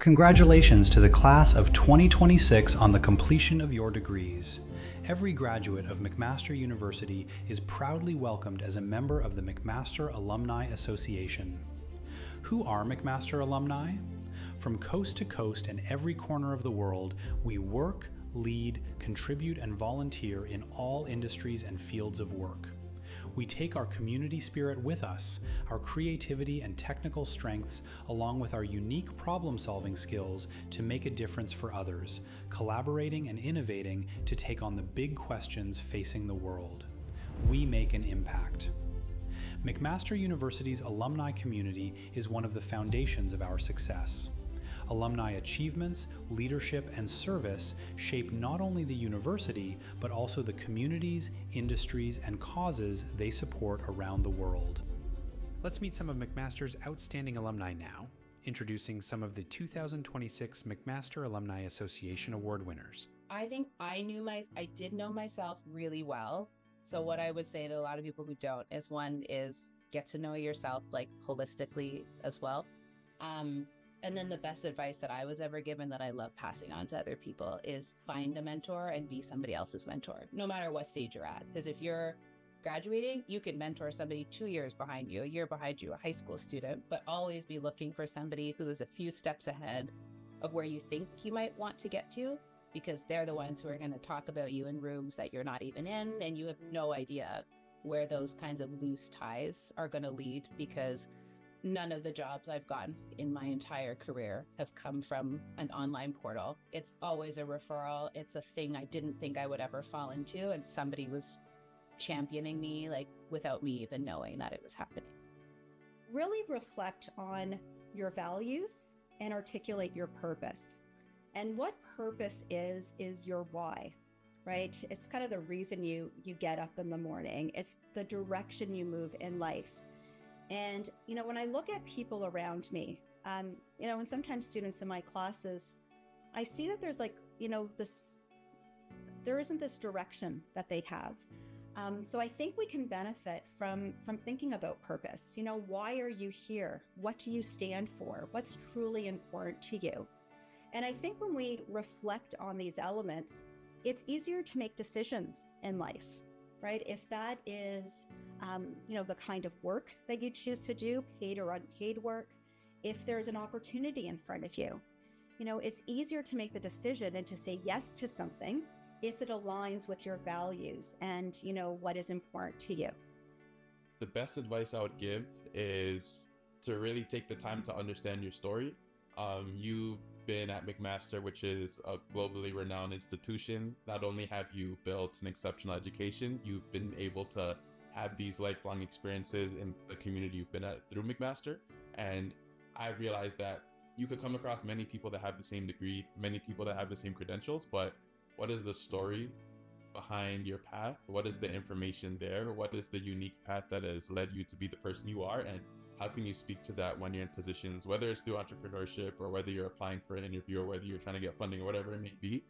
Congratulations to the class of 2026 on the completion of your degrees. Every graduate of McMaster University is proudly welcomed as a member of the McMaster Alumni Association. Who are McMaster alumni? From coast to coast and every corner of the world, we work, lead, contribute, and volunteer in all industries and fields of work. We take our community spirit with us, our creativity and technical strengths, along with our unique problem-solving skills to make a difference for others, collaborating and innovating to take on the big questions facing the world. We make an impact. McMaster University's alumni community is one of the foundations of our success. Alumni achievements, leadership, and service shape not only the university, but also the communities, industries, and causes they support around the world. Let's meet some of McMaster's outstanding alumni now, introducing some of the 2026 McMaster Alumni Association Award winners. I think I did know myself really well. So what I would say to a lot of people who don't is get to know yourself like holistically as well. And then the best advice that I was ever given that I love passing on to other people is find a mentor and be somebody else's mentor, no matter what stage you're at. Because if you're graduating, you can mentor somebody 2 years behind you, a year behind you, a high school student, but always be looking for somebody who is a few steps ahead of where you think you might want to get to, because they're the ones who are going to talk about you in rooms that you're not even in, and you have no idea where those kinds of loose ties are going to lead, because none of the jobs I've gotten in my entire career have come from an online portal. It's always a referral. It's a thing I didn't think I would ever fall into, and somebody was championing me like without me even knowing that it was happening. Really reflect on your values and articulate your purpose. And what purpose is your why, right? It's kind of the reason you get up in the morning. It's the direction you move in life. And, when I look at people around me, and sometimes students in my classes, I see that there's there isn't this direction that they have. So I think we can benefit from thinking about purpose. Why are you here? What do you stand for? What's truly important to you? And I think when we reflect on these elements, it's easier to make decisions in life, right? If that is the kind of work that you choose to do, paid or unpaid work, if there's an opportunity in front of you, it's easier to make the decision and to say yes to something if it aligns with your values and, what is important to you. The best advice I would give is to really take the time to understand your story. You've been at McMaster, which is a globally renowned institution. Not only have you built an exceptional education, you've been able to have these lifelong experiences in the community you've been at through McMaster. And I realized that you could come across many people that have the same degree, many people that have the same credentials, but what is the story behind your path? What is the information there? What is the unique path that has led you to be the person you are? And how can you speak to that when you're in positions, whether it's through entrepreneurship or whether you're applying for an interview or whether you're trying to get funding or whatever it may be?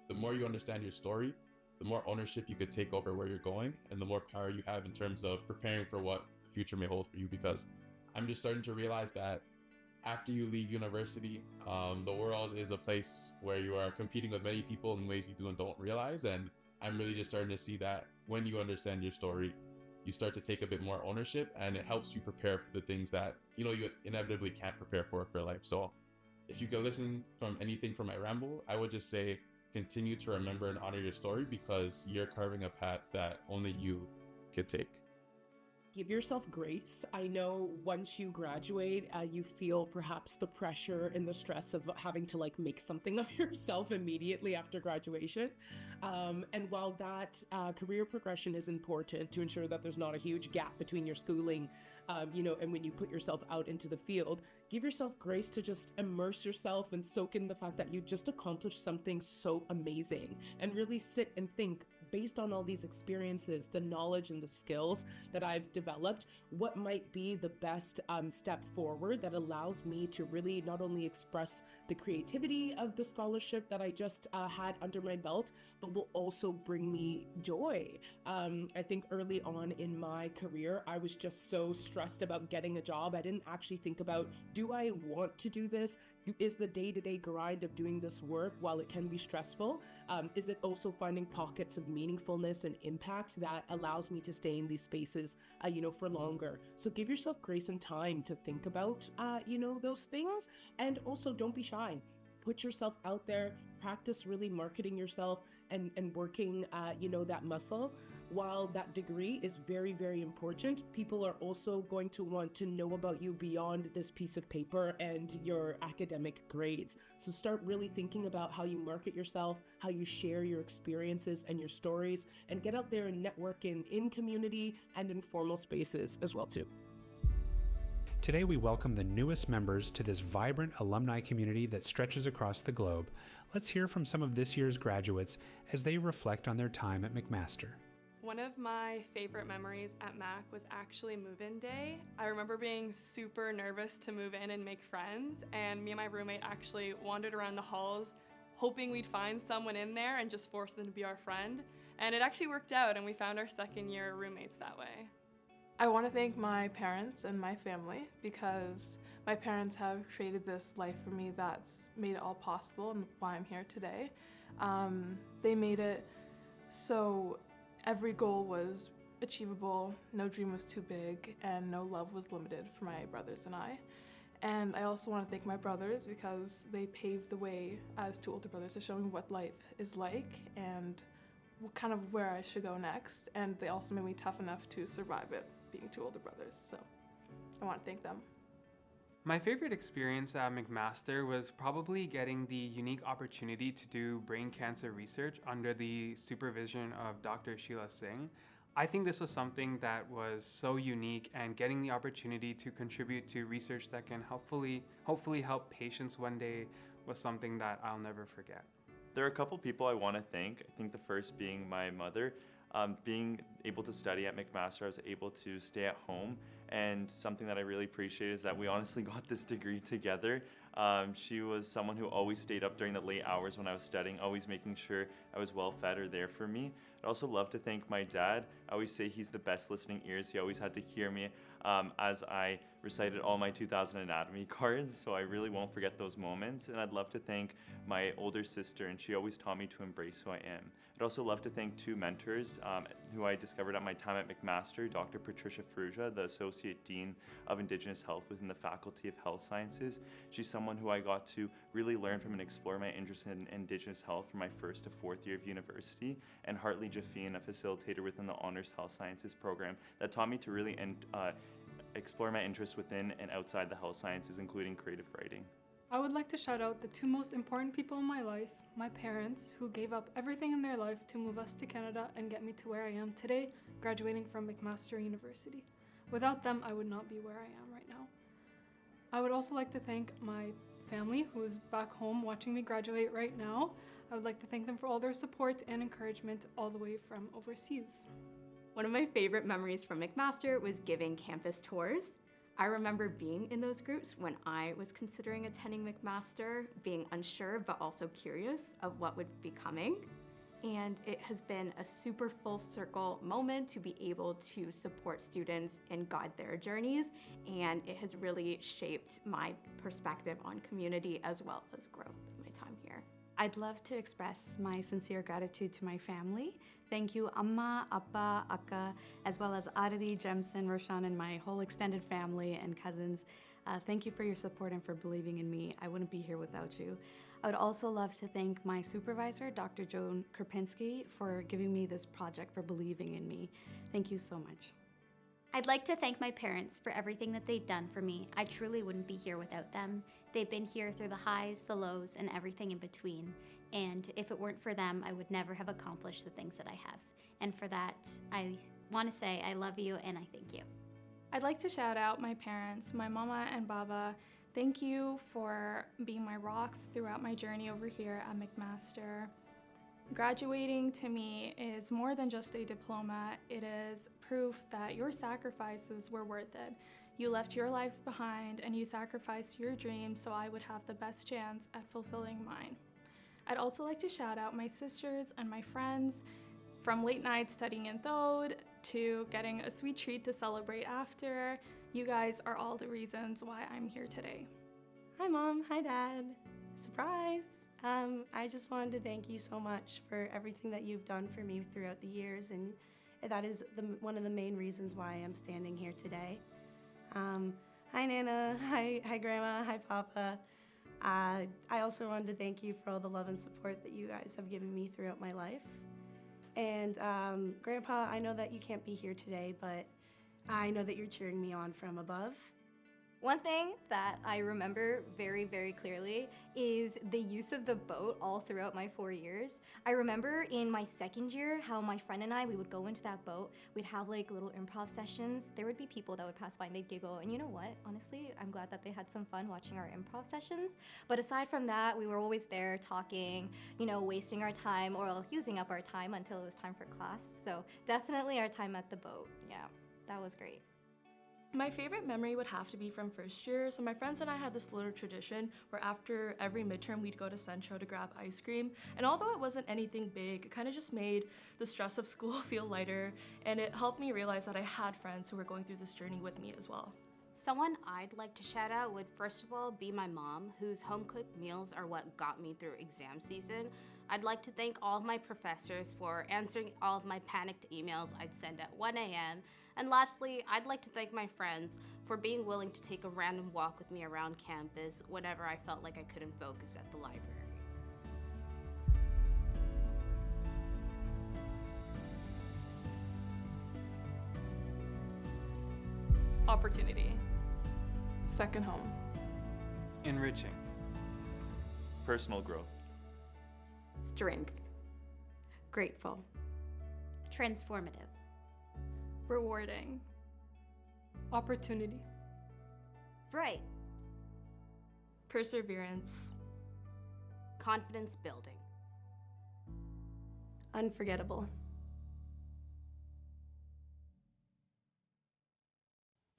The more you understand your story, the more ownership you could take over where you're going, and the more power you have in terms of preparing for what the future may hold for you. Because I'm just starting to realize that after you leave university, the world is a place where you are competing with many people in ways you do and don't realize. And I'm really just starting to see that when you understand your story, you start to take a bit more ownership, and it helps you prepare for the things that you inevitably can't prepare for life. So if you could listen from anything from my ramble, I would just say continue to remember and honor your story, because you're carving a path that only you could take. Give yourself grace. I know once you graduate, you feel perhaps the pressure and the stress of having to make something of yourself immediately after graduation. And while that career progression is important to ensure that there's not a huge gap between your schooling, and when you put yourself out into the field, give yourself grace to just immerse yourself and soak in the fact that you just accomplished something so amazing, and really sit and think, based on all these experiences, the knowledge and the skills that I've developed, what might be the best step forward that allows me to really not only express the creativity of the scholarship that I just had under my belt, but will also bring me joy. I think early on in my career, I was just so stressed about getting a job. I didn't actually think about, do I want to do this? is the day-to-day grind of doing this work, while it can be stressful, is it also finding pockets of meaningfulness and impact that allows me to stay in these spaces, for longer? So give yourself grace and time to think about, those things. And also don't be shy. Put yourself out there, practice really marketing yourself and working, that muscle. While that degree is very, very important, people are also going to want to know about you beyond this piece of paper and your academic grades. So start really thinking about how you market yourself, how you share your experiences and your stories, and get out there and network in community and in formal spaces as well too. Today we welcome the newest members to this vibrant alumni community that stretches across the globe. Let's hear from some of this year's graduates as they reflect on their time at McMaster. One of my favorite memories at Mac was actually move-in day. I remember being super nervous to move in and make friends, and me and my roommate actually wandered around the halls hoping we'd find someone in there and just force them to be our friend. And it actually worked out, and we found our second year roommates that way. I want to thank my parents and my family, because my parents have created this life for me that's made it all possible and why I'm here today. They made it so every goal was achievable, no dream was too big, and no love was limited for my brothers and I. And I also want to thank my brothers, because they paved the way as two older brothers to show me what life is like and kind of where I should go next. And they also made me tough enough to survive it, being two older brothers. So I want to thank them. My favorite experience at McMaster was probably getting the unique opportunity to do brain cancer research under the supervision of Dr. Sheila Singh. I think this was something that was so unique, and getting the opportunity to contribute to research that can hopefully help patients one day was something that I'll never forget. There are a couple people I want to thank. I think the first being my mother. Being able to study at McMaster, I was able to stay at home, and something that I really appreciate is that we honestly got this degree together. She was someone who always stayed up during the late hours when I was studying, always making sure I was well fed or there for me. I'd also love to thank my dad. I always say he's the best listening ears. He always had to hear me as I recited all my 2000 anatomy cards, so I really won't forget those moments. And I'd love to thank my older sister, and she always taught me to embrace who I am. I'd also love to thank two mentors who I discovered at my time at McMaster, Dr. Patricia Fruja, the Associate Dean of Indigenous Health within the Faculty of Health Sciences. She's someone who I got to really learn from and explore my interest in Indigenous health from my first to fourth year of university, and Hartley Jaffine, a facilitator within the Honors Health Sciences program, that taught me to really explore my interests within and outside the health sciences, including creative writing. I would like to shout out the two most important people in my life, my parents, who gave up everything in their life to move us to Canada and get me to where I am today, graduating from McMaster University. Without them, I would not be where I am right now. I would also like to thank my family, who is back home watching me graduate right now. I would like to thank them for all their support and encouragement all the way from overseas. One of my favorite memories from McMaster was giving campus tours. I remember being in those groups when I was considering attending McMaster, being unsure but also curious of what would be coming. And it has been a super full circle moment to be able to support students and guide their journeys, and it has really shaped my perspective on community as well as growth in my time here. I'd love to express my sincere gratitude to my family. Thank you, Amma, Appa, Akka, as well as Arati, Jemson, Roshan, and my whole extended family and cousins. Thank you for your support and for believing in me. I wouldn't be here without you. I would also love to thank my supervisor, Dr. Joan Krupinski, for giving me this project, for believing in me. Thank you so much. I'd like to thank my parents for everything that they've done for me. I truly wouldn't be here without them. They've been here through the highs, the lows, and everything in between. And if it weren't for them, I would never have accomplished the things that I have. And for that, I want to say I love you and I thank you. I'd like to shout out my parents, my mama and baba. Thank you for being my rocks throughout my journey over here at McMaster. Graduating to me is more than just a diploma. It is proof that your sacrifices were worth it. You left your lives behind and you sacrificed your dreams so I would have the best chance at fulfilling mine. I'd also like to shout out my sisters and my friends, from late nights studying in Thode to getting a sweet treat to celebrate after. You guys are all the reasons why I'm here today. Hi, Mom. Hi, Dad. Surprise! I just wanted to thank you so much for everything that you've done for me throughout the years, and that is one of the main reasons why I'm standing here today. Hi, Nana. Hi, Grandma. Hi, Papa. I also wanted to thank you for all the love and support that you guys have given me throughout my life. And Grandpa, I know that you can't be here today, but I know that you're cheering me on from above. One thing that I remember very, very clearly is the use of the boat all throughout my 4 years. I remember in my second year how my friend and I, we would go into that boat, we'd have like little improv sessions. There would be people that would pass by and they'd giggle. And you know what? Honestly, I'm glad that they had some fun watching our improv sessions. But aside from that, we were always there talking, you know, wasting our time or using up our time until it was time for class. So definitely our time at the boat. Yeah, that was great. My favorite memory would have to be from first year. So my friends and I had this little tradition where after every midterm we'd go to Centro to grab ice cream. And although it wasn't anything big, it kind of just made the stress of school feel lighter, and it helped me realize that I had friends who were going through this journey with me as well. Someone I'd like to shout out would first of all be my mom, whose home-cooked meals are what got me through exam season. I'd like to thank all of my professors for answering all of my panicked emails I'd send at 1 a.m. And lastly, I'd like to thank my friends for being willing to take a random walk with me around campus whenever I felt like I couldn't focus at the library. Opportunity. Second home. Enriching. Personal growth. Strength. Grateful. Transformative. Rewarding. Opportunity. Bright. Perseverance. Confidence building. Unforgettable.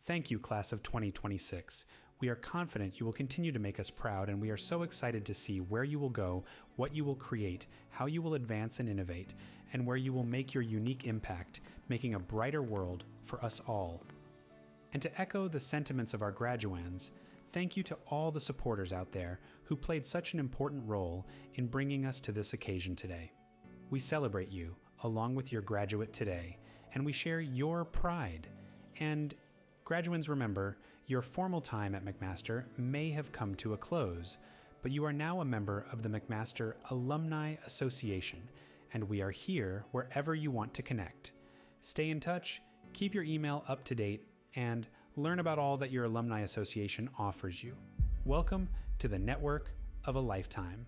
Thank you, class of 2026. We are confident you will continue to make us proud, and we are so excited to see where you will go, what you will create, how you will advance and innovate, and where you will make your unique impact, making a brighter world for us all. And to echo the sentiments of our graduands, thank you to all the supporters out there who played such an important role in bringing us to this occasion today. We celebrate you along with your graduate today, and we share your pride. And graduands, remember, your formal time at McMaster may have come to a close, but you are now a member of the McMaster Alumni Association, and we are here wherever you want to connect. Stay in touch, keep your email up to date, and learn about all that your Alumni Association offers you. Welcome to the network of a lifetime.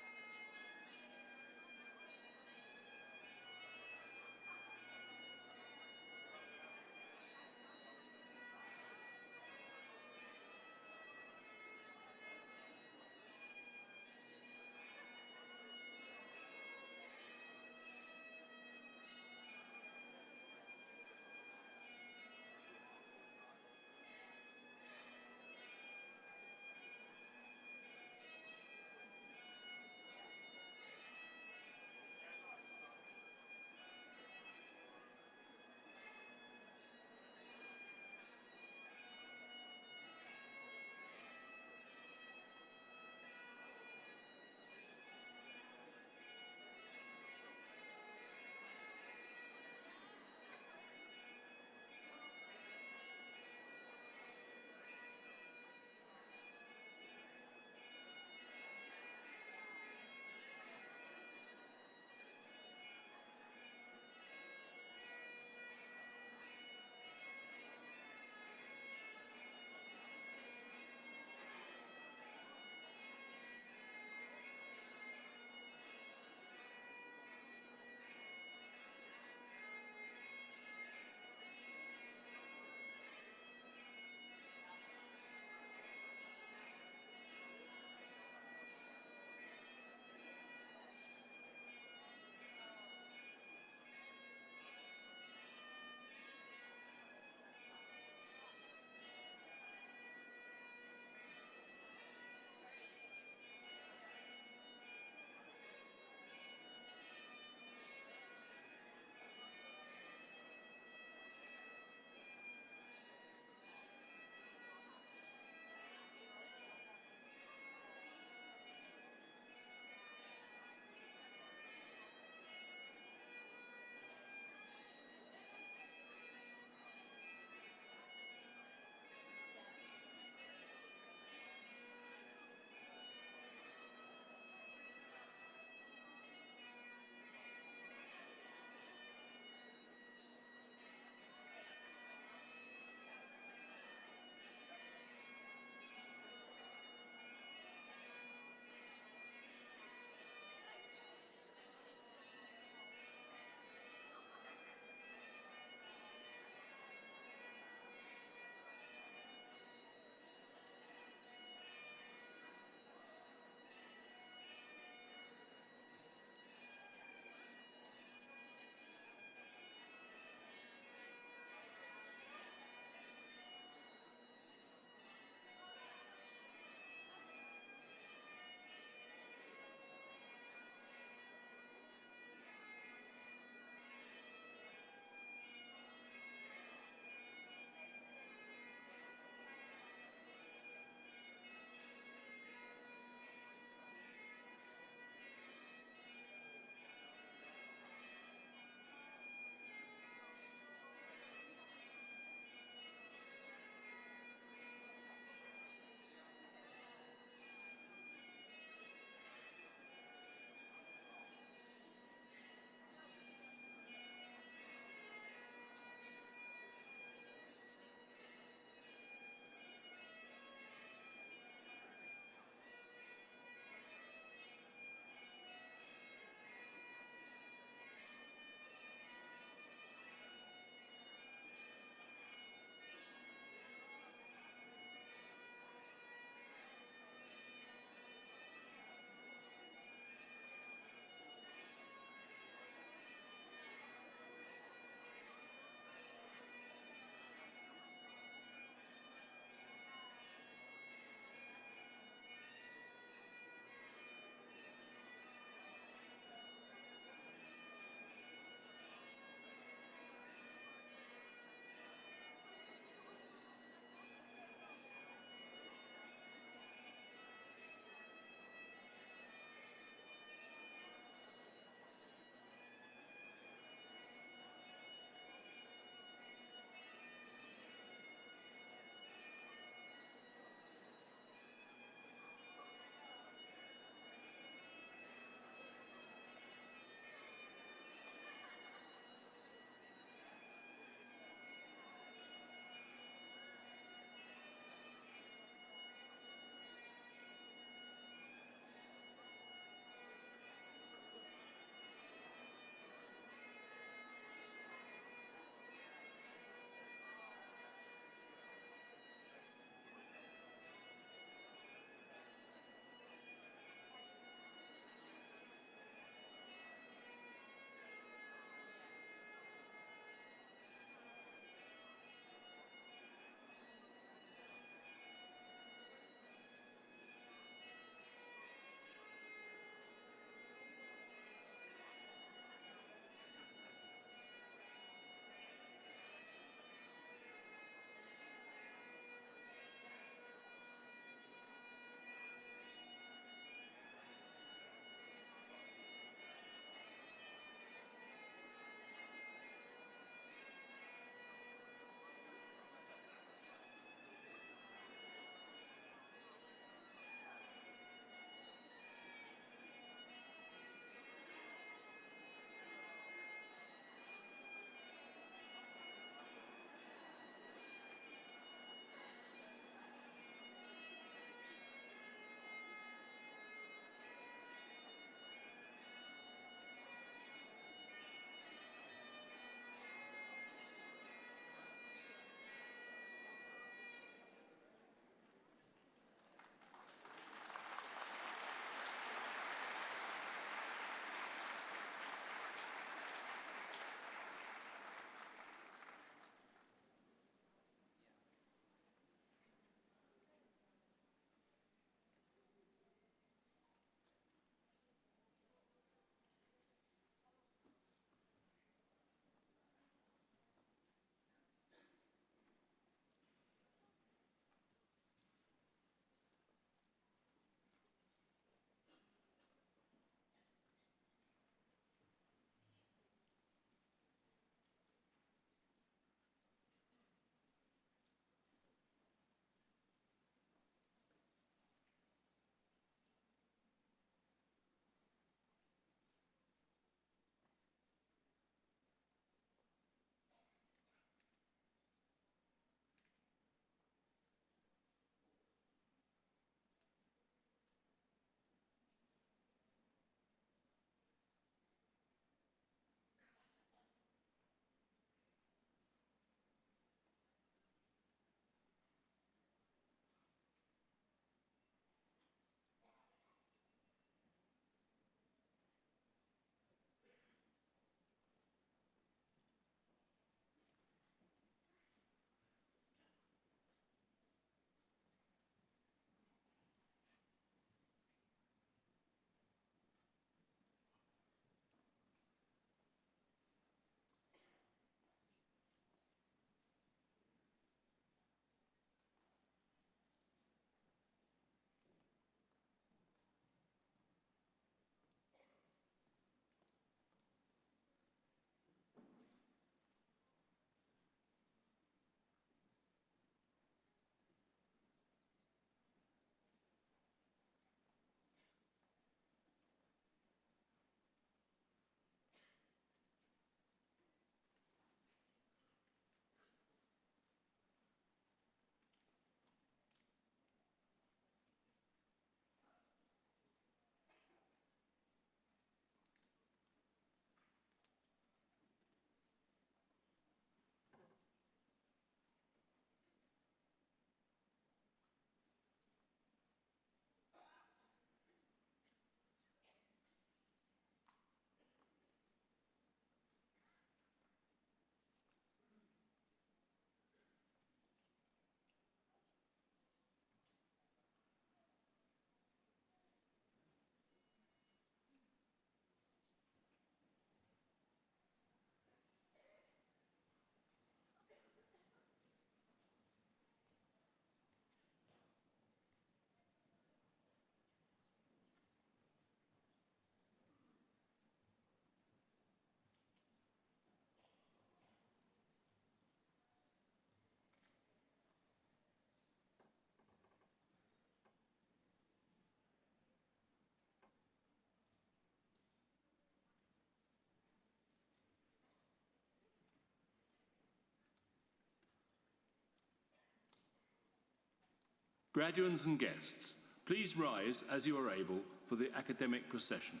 Graduands and guests, please rise as you are able for the academic procession.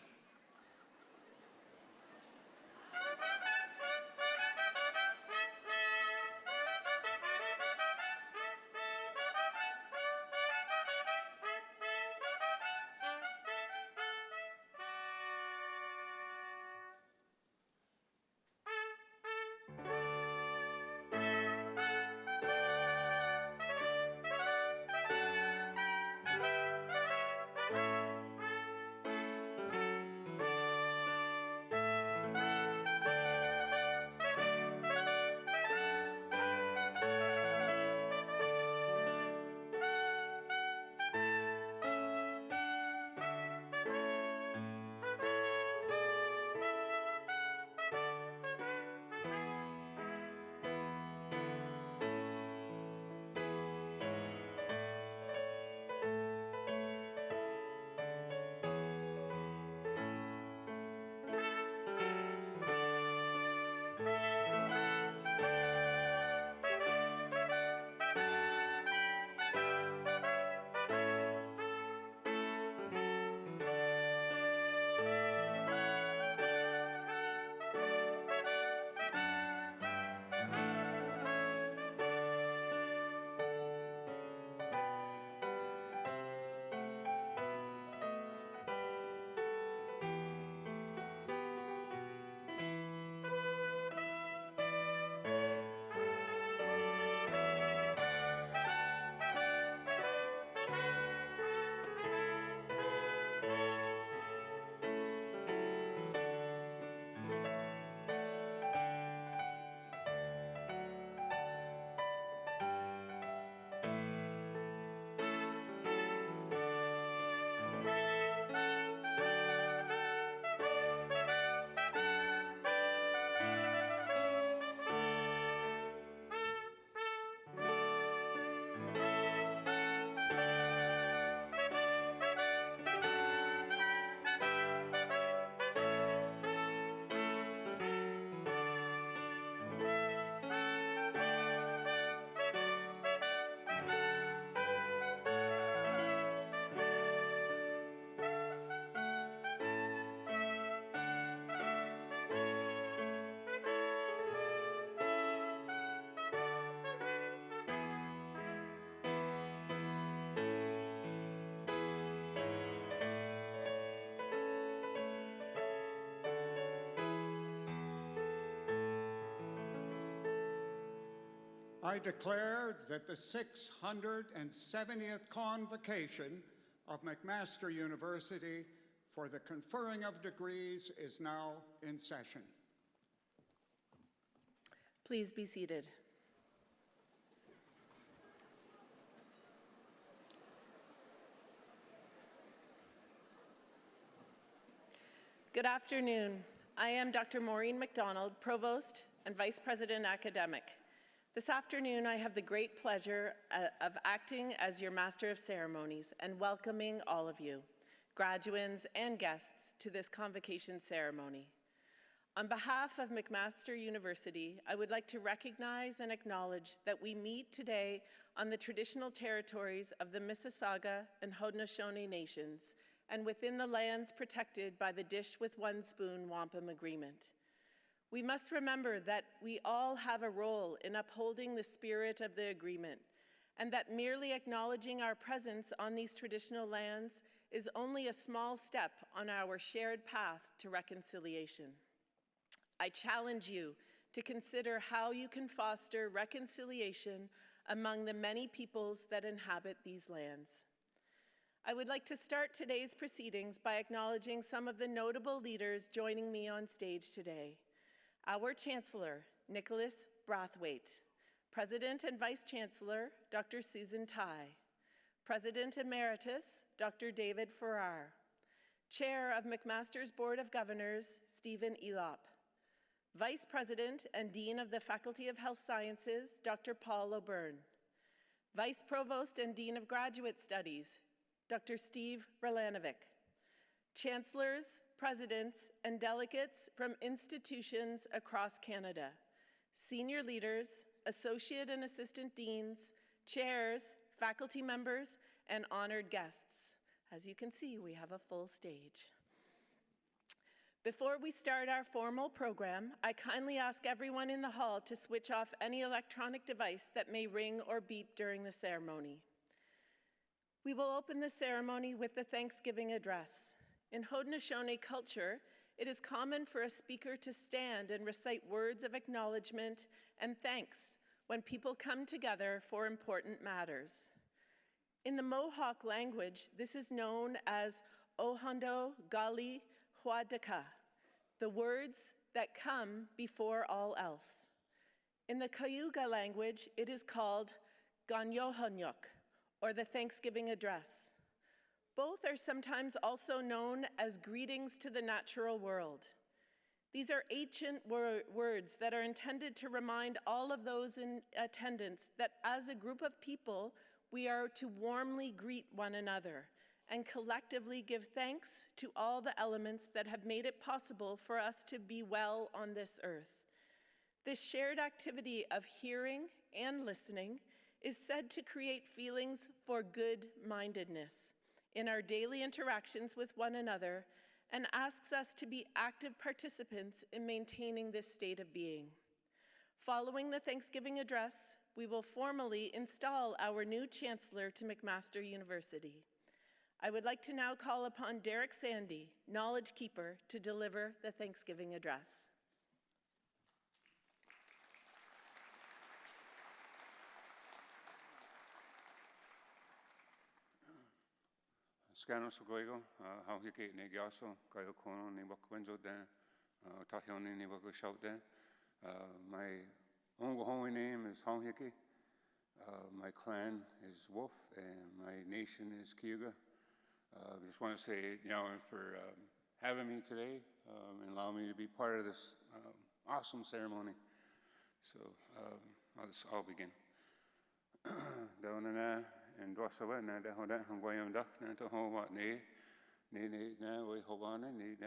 I declare that the 670th Convocation of McMaster University for the conferring of degrees is now in session. Please be seated. Good afternoon. I am Dr. Maureen McDonald, Provost and Vice President Academic. This afternoon, I have the great pleasure of acting as your Master of Ceremonies and welcoming all of you, graduands and guests, to this convocation ceremony. On behalf of McMaster University, I would like to recognize and acknowledge that we meet today on the traditional territories of the Mississauga and Haudenosaunee Nations and within the lands protected by the Dish with One Spoon Wampum Agreement. We must remember that we all have a role in upholding the spirit of the agreement, and that merely acknowledging our presence on these traditional lands is only a small step on our shared path to reconciliation. I challenge you to consider how you can foster reconciliation among the many peoples that inhabit these lands. I would like to start today's proceedings by acknowledging some of the notable leaders joining me on stage today. Our Chancellor, Nicholas Brathwaite, President and Vice Chancellor, Dr. Susan Tai, President Emeritus, Dr. David Farrar, Chair of McMaster's Board of Governors, Stephen Elop, Vice President and Dean of the Faculty of Health Sciences, Dr. Paul O'Byrne, Vice Provost and Dean of Graduate Studies, Dr. Steve Relanovic, Chancellors, Presidents, and delegates from institutions across Canada, senior leaders, associate and assistant deans, chairs, faculty members, and honored guests. As you can see, we have a full stage. Before we start our formal program, I kindly ask everyone in the hall to switch off any electronic device that may ring or beep during the ceremony. We will open the ceremony with the Thanksgiving address. In Haudenosaunee culture, it is common for a speaker to stand and recite words of acknowledgement and thanks when people come together for important matters. In the Mohawk language, this is known as Ohondo Gali Huadaka, the words that come before all else. In the Cayuga language, it is called Ganyohonyok, or the Thanksgiving Address. Both are sometimes also known as greetings to the natural world. These are ancient words that are intended to remind all of those in attendance that as a group of people, we are to warmly greet one another and collectively give thanks to all the elements that have made it possible for us to be well on this earth. This shared activity of hearing and listening is said to create feelings for good-mindedness in our daily interactions with one another and asks us to be active participants in maintaining this state of being. Following the Thanksgiving address, we will formally install our new Chancellor to McMaster University. I would like to now call upon Derek Sandy, Knowledge Keeper, to deliver the Thanksgiving address. Scanner Sugoigo, how he get Negaso, Kayokono, Nibakwinjo, Tahioni, Nibakashout there. My own name is Honghiki. My clan is Wolf, and my nation is Cayuga. I just want to say, for having me today and allowing me to be part of this awesome ceremony. So I'll begin. And Dwasawa, and the Hoda, and William Duck, and to home what nay, we Hobana, need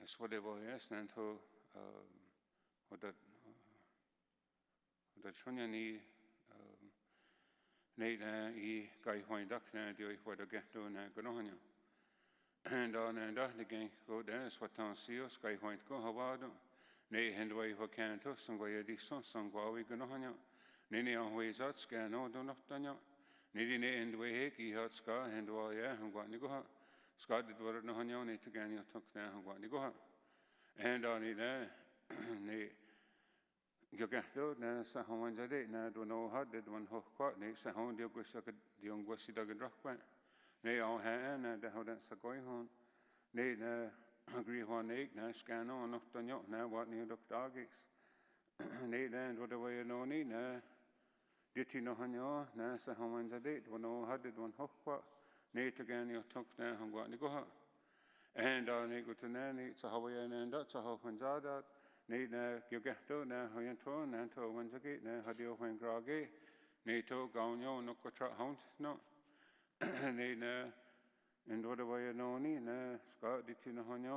it's what they will, yes, and to what the Chunyani, Nate, Guy Wine Duck, and do what I get to, and Gonohania. And on and on again, go there, it's what on Seal, Sky Wine go, how about it? Nay, and way what can to, some way addition, some Guawi Gonohania. Nini on ways out, scan, no, do not done yet. Niddy and way, he had Scar, and why, yeah, and what you go out. Scott did what no honey on it again, you took down and what you go out. And on it, nay, you get through, now, Sahoman's a date, now, don't know how did one hook what, nay, Sahon, the young Wessie dug a drop went. Nay, all hand, and the Hodens are going home. Nay, agree one egg, now, scan on, enough done yet, now, what new look doggies. Nay, and what away you know, nee, now, did you know honey, now, Sahoman's a date, one know how did one hook what. Nate again, you took down and what you go out. And I go to Nanny, it's a Hawaii and that's a Hopkins out. Nate, you get to now, how you turn, and to when's a gate, now, how do you win groggy? Nate, go on, you no go trot hunt, no. Nate, and what away you know, nee, Scott, did you know honey,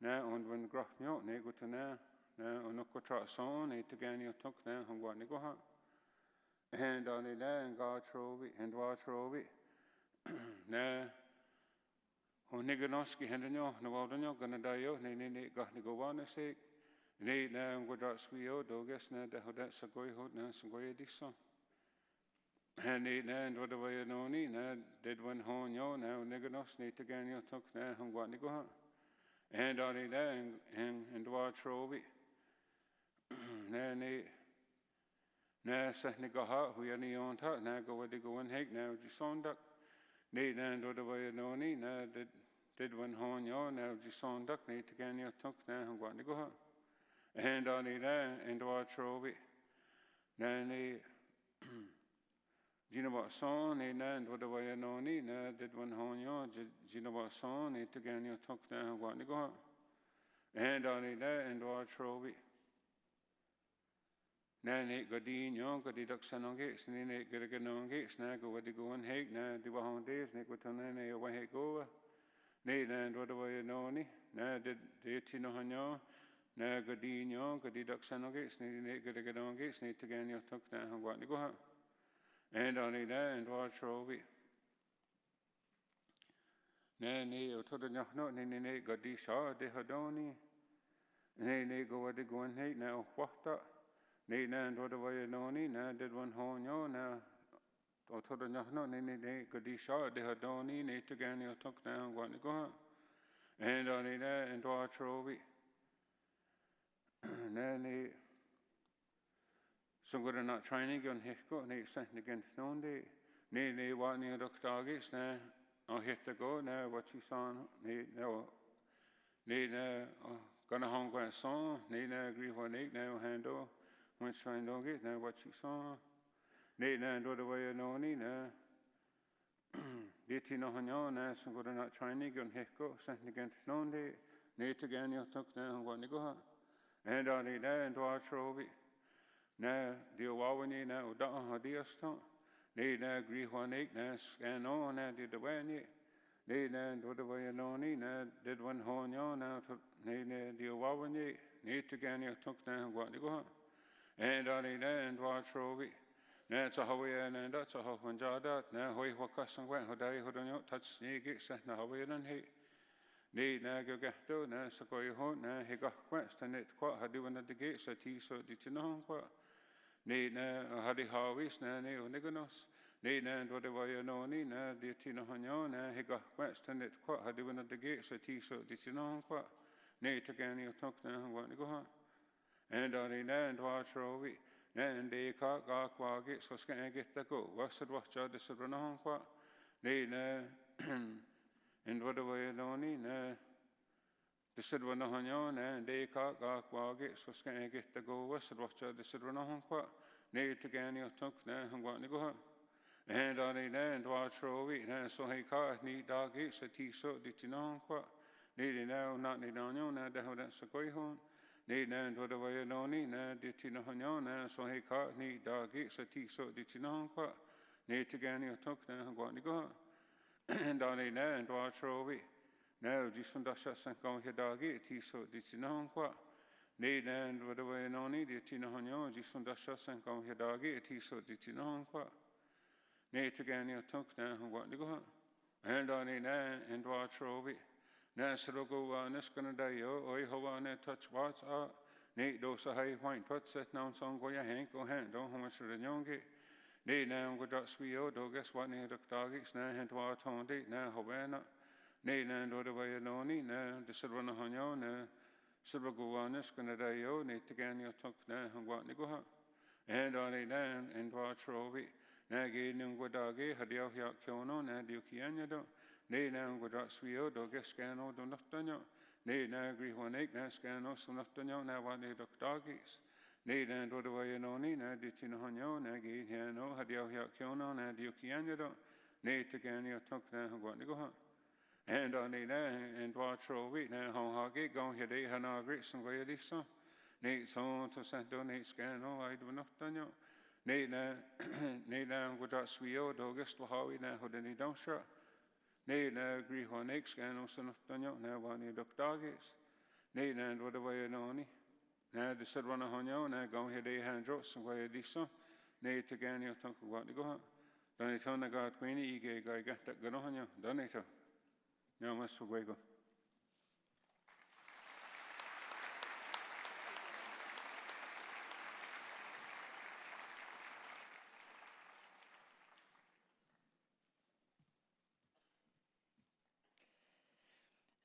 now, and when grog, no, Nate go to now, no go trot son, Nate again, you took down and what you go out. And on it, and God throw it, and what throw it. Na ho niganoski hendanyo na waldanyo gonna dayo ne got ni go wana sake ne na ngoda squio dogas na da hoda sagoi hod na sagoi ediso and ne na and what away no ni na did one honyo na niganos ne taganyo tok na hongwa ni go ha and on it and wa trobi na ne na sa ni go ha hu ni on ta na go wadi go one hake now just on duck. Nate and what away no ni, na did one horn yo, now just on duck, Nate again, you took now and what to go out. And on it and watch Roby. Nanny, Gina what son, and what away no ni, na did one horn yo, Gina what son, Nate again, you took now and what to go out. And on it and watch Roby. Nanny Godin, young, got the ducks and on gates, and then get a good on gates, now go where they go and hake, now do a home days, Nick with an away go. Nate and what away no ni, now did you know, na Godinho, Godiduxanogates, Nate Godigadongates, Nate Tagania took down what to go out. And on it and watch Roby. Nanny, to the Yachno, Nene Godisha, de Hadoni. Nay, go at the go and hate now, what that? Nay, and what away noni, now did one horn, now. To the Yachno, Nene Godisha, de Hadoni, Nate Tagania took down what to go out. And on it and watch Roby. Nanny. So good not training on Hicko, Nate sent against Sunday. Nay, what near the doggis now. I hit the go now, what she saw, gonna hung by a song, agree what now, handle, when trying to get now, what she saw. And do the way I know, did you know, so good not trying to get on Hicko, sent against Sunday, Nate again, you took down what you go. And on it and watch Roby. Now, the Wawani now, don't dear stone. Need agree one egg, scan on, and did the way ni. Need and do the way you know, did one horn yon out of need the Wawani, need to get you took down what you go. And on it and watch Roby. That's a Hawaiian and that's a Hohan Jadat. Now, Hoi Wakas and went, Hodai, Hodon, touch snake, set na Hawaiian and he. Need na go get to, na so go you home, na he got quest and it quite had doing at the gates, a tea so did you know what? Need na hadi Havis, na neo Nigonos. Need and whatever you know, na the Tina Hanyon, he got west and it quite had even at the gates, a tea so did you know what? Need again you talk now, what to go on. And on in and watch Roby. And they can't go gates, so can I get the go? What's it watch out this run on what? Need and whatever you know, the said one Hanyon, and they can't go gates, so can I get the go? What's it watch out this run on what? Need again you talk now, and what to go on. And on it and watch Roby, and so he can't need dog eats a tea so did you know what? Need now, not need on you, now the how that's a going home. Need and whatever you know, now did you know on you, so he can't need dog eats a tea so did you know what? Need to get you took now and what to go. And on it and watch Roby. Now, just on the shots and go here dog eat tea so did you know what? Need and whatever you know, did you know on you, just on the shots and go here dog eat tea so did you know what? Nate again, you took now and what to go. And on it and watch Roby. Nasro go on this gonna die, oi, how on it touch what's up. Nate those a high point, what's that now song go your hand, go hand, don't how much of the young get. Nate now go dot sweet, do guess what near the doggies now, and what on date now, how not. Nate and do the way you know, now, the silver on honyo, now, silver go on this gonna die, Nate again, you took now and what to go. And on it and watch Roby. Nagi nung doggy had you here kyono, and you can you do. Nay now go dot sweet, do get scano, do not done you. Nay now agree one egg, now scano, so not done you, now what they look doggies. Nay then do the way you know, now did you know, nagi here no, had you here kyono, and you can you do. Nay again you took now what to go. And on it and watch Roby, now how hoggy go here, they had no great some way this so. Nay so to send on Nate scano, I do not done you. Nate now go dot sweet, do guess to how we now who did he don't sure. Nate now agree one egg scan also not done you, now one you look doggies. Nate and what away you know, now the said one on you, now go here they hand drops and way this so. Nate again you talk about to go on. Done it on the God Queenie, you get that good on you, done it. Now must we go.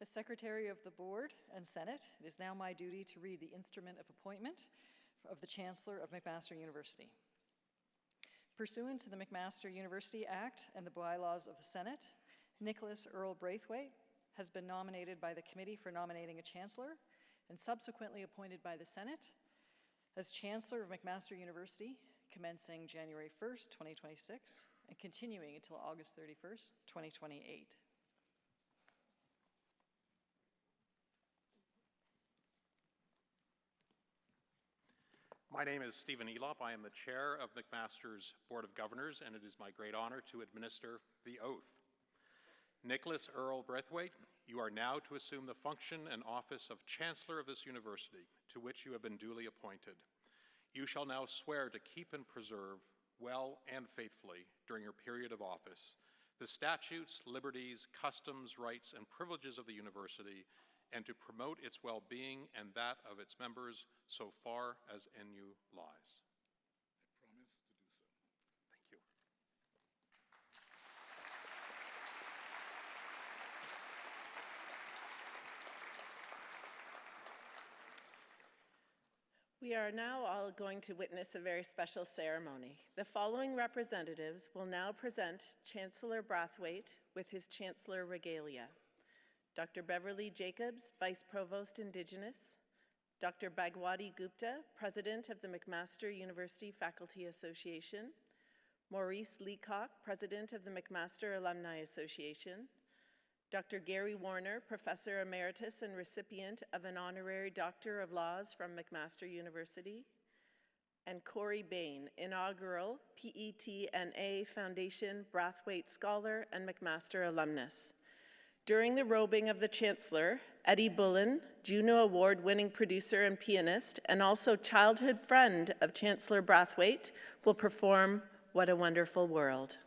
As Secretary of the Board and Senate, it is now my duty to read the instrument of appointment of the Chancellor of McMaster University. Pursuant to the McMaster University Act and the bylaws of the Senate, Nicholas Earl Braithwaite has been nominated by the Committee for Nominating a Chancellor and subsequently appointed by the Senate as Chancellor of McMaster University, commencing January 1st, 2026, and continuing until August 31st, 2028. My name is Stephen Elop. I am the chair of McMaster's Board of Governors, and it is my great honor to administer the oath. Nicholas Earl Braithwaite, you are now to assume the function and office of Chancellor of this university, to which you have been duly appointed. You shall now swear to keep and preserve, well and faithfully, during your period of office, the statutes, liberties, customs, rights, and privileges of the university, and to promote its well-being and that of its members so far as in you lies. I promise to do so. Thank you. We are now all going to witness a very special ceremony. The following representatives will now present Chancellor Brathwaite with his Chancellor Regalia. Dr. Beverly Jacobs, Vice Provost Indigenous, Dr. Bhagwati Gupta, President of the McMaster University Faculty Association, Maurice Leacock, President of the McMaster Alumni Association, Dr. Gary Warner, Professor Emeritus and recipient of an Honorary Doctor of Laws from McMaster University, and Corey Bain, inaugural PETNA Foundation Brathwaite Scholar and McMaster alumnus. During the robing of the Chancellor, Eddie Bullen, Juno Award-winning producer and pianist, and also childhood friend of Chancellor Brathwaite, will perform What a Wonderful World.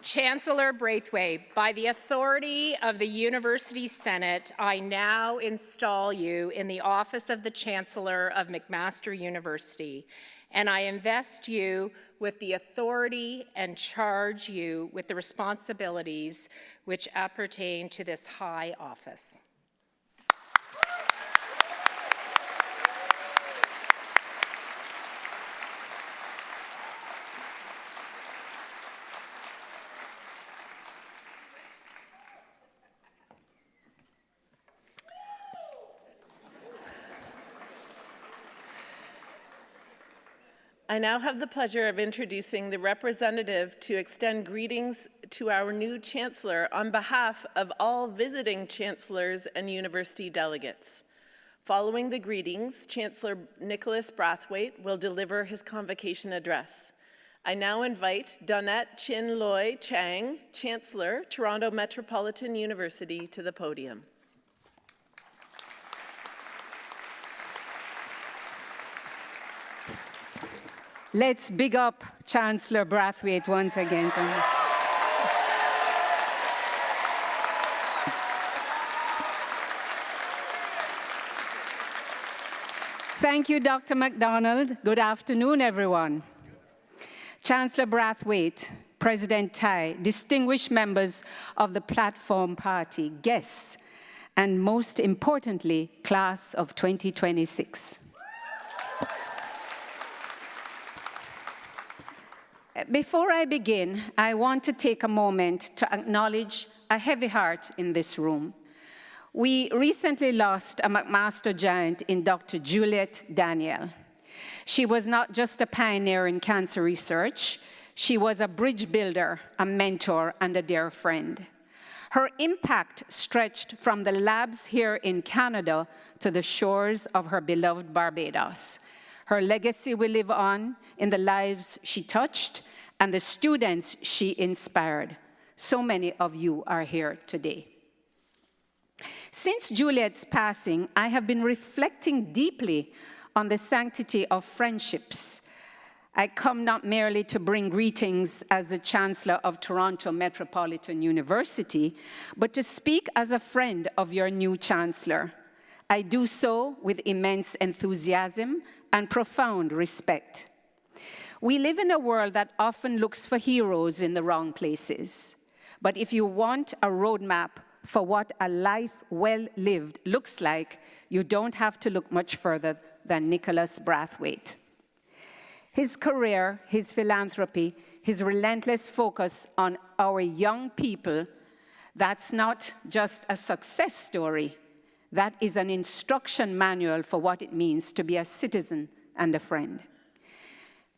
Chancellor Braithwaite, by the authority of the University Senate, I now install you in the office of the Chancellor of McMaster University, and I invest you with the authority and charge you with the responsibilities which appertain to this high office. I now have the pleasure of introducing the representative to extend greetings to our new Chancellor on behalf of all visiting chancellors and university delegates. Following the greetings, Chancellor Nicholas Brathwaite will deliver his convocation address. I now invite Donette Chin Loy Chang, Chancellor, Toronto Metropolitan University, to the podium. Let's big up Chancellor Brathwaite once again. Thank you, Dr. MacDonald. Good afternoon, everyone. Chancellor Brathwaite, President Tai, distinguished members of the Platform Party, guests, and most importantly, class of 2026. Before I begin, I want to take a moment to acknowledge a heavy heart in this room. We recently lost a McMaster giant in Dr. Juliet Daniel. She was not just a pioneer in cancer research, she was a bridge builder, a mentor, and a dear friend. Her impact stretched from the labs here in Canada to the shores of her beloved Barbados. Her legacy will live on in the lives she touched and the students she inspired. So many of you are here today. Since Juliet's passing, I have been reflecting deeply on the sanctity of friendships. I come not merely to bring greetings as the Chancellor of Toronto Metropolitan University, but to speak as a friend of your new Chancellor. I do so with immense enthusiasm and profound respect. We live in a world that often looks for heroes in the wrong places. But if you want a roadmap for what a life well lived looks like, you don't have to look much further than Nicholas Brathwaite. His career, his philanthropy, his relentless focus on our young people, that's not just a success story. That is an instruction manual for what it means to be a citizen and a friend.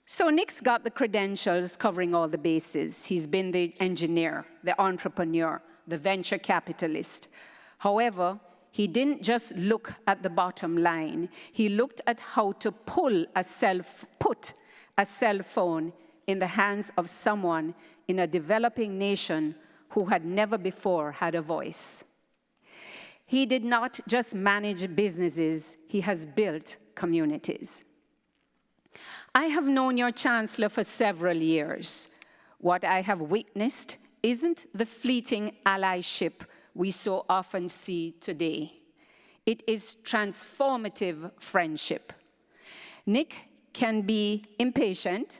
So Nick's got the credentials covering all the bases. He's been the engineer, the entrepreneur, the venture capitalist. However, he didn't just look at the bottom line. He looked at how to put a cell phone in the hands of someone in a developing nation who had never before had a voice. He did not just manage businesses, he has built communities. I have known your Chancellor for several years. What I have witnessed isn't the fleeting allyship we so often see today. It is transformative friendship. Nick can be impatient,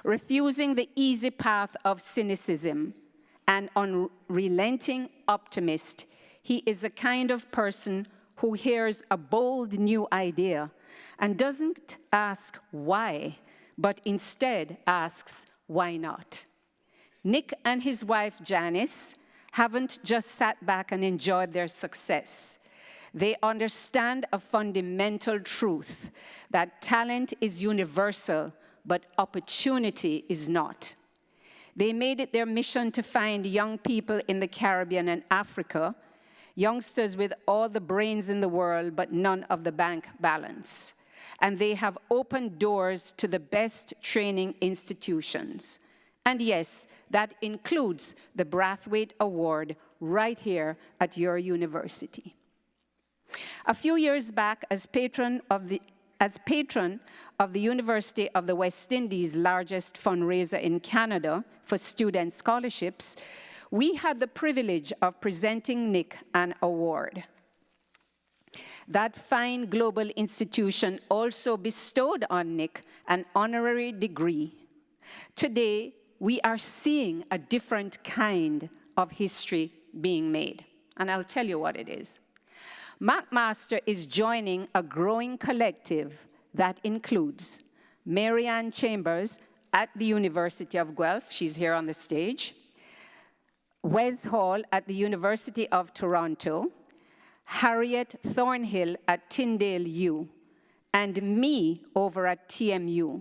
refusing the easy path of cynicism, an unrelenting optimist. He is a kind of person who hears a bold new idea and doesn't ask why, but instead asks why not. Nick and his wife Janice haven't just sat back and enjoyed their success. They understand a fundamental truth, that talent is universal, but opportunity is not. They made it their mission to find young people in the Caribbean and Africa, youngsters with all the brains in the world, but none of the bank balance. And they have opened doors to the best training institutions. And yes, that includes the Brathwaite Award right here at your university. A few years back, as patron of the As patron of the University of the West Indies' largest fundraiser in Canada for student scholarships, we had the privilege of presenting Nick an award. That fine global institution also bestowed on Nick an honorary degree. Today, we are seeing a different kind of history being made, and I'll tell you what it is. McMaster is joining a growing collective that includes Marianne Chambers at the University of Guelph, she's here on the stage, Wes Hall at the University of Toronto, Harriet Thornhill at Tyndale U, and me over at TMU.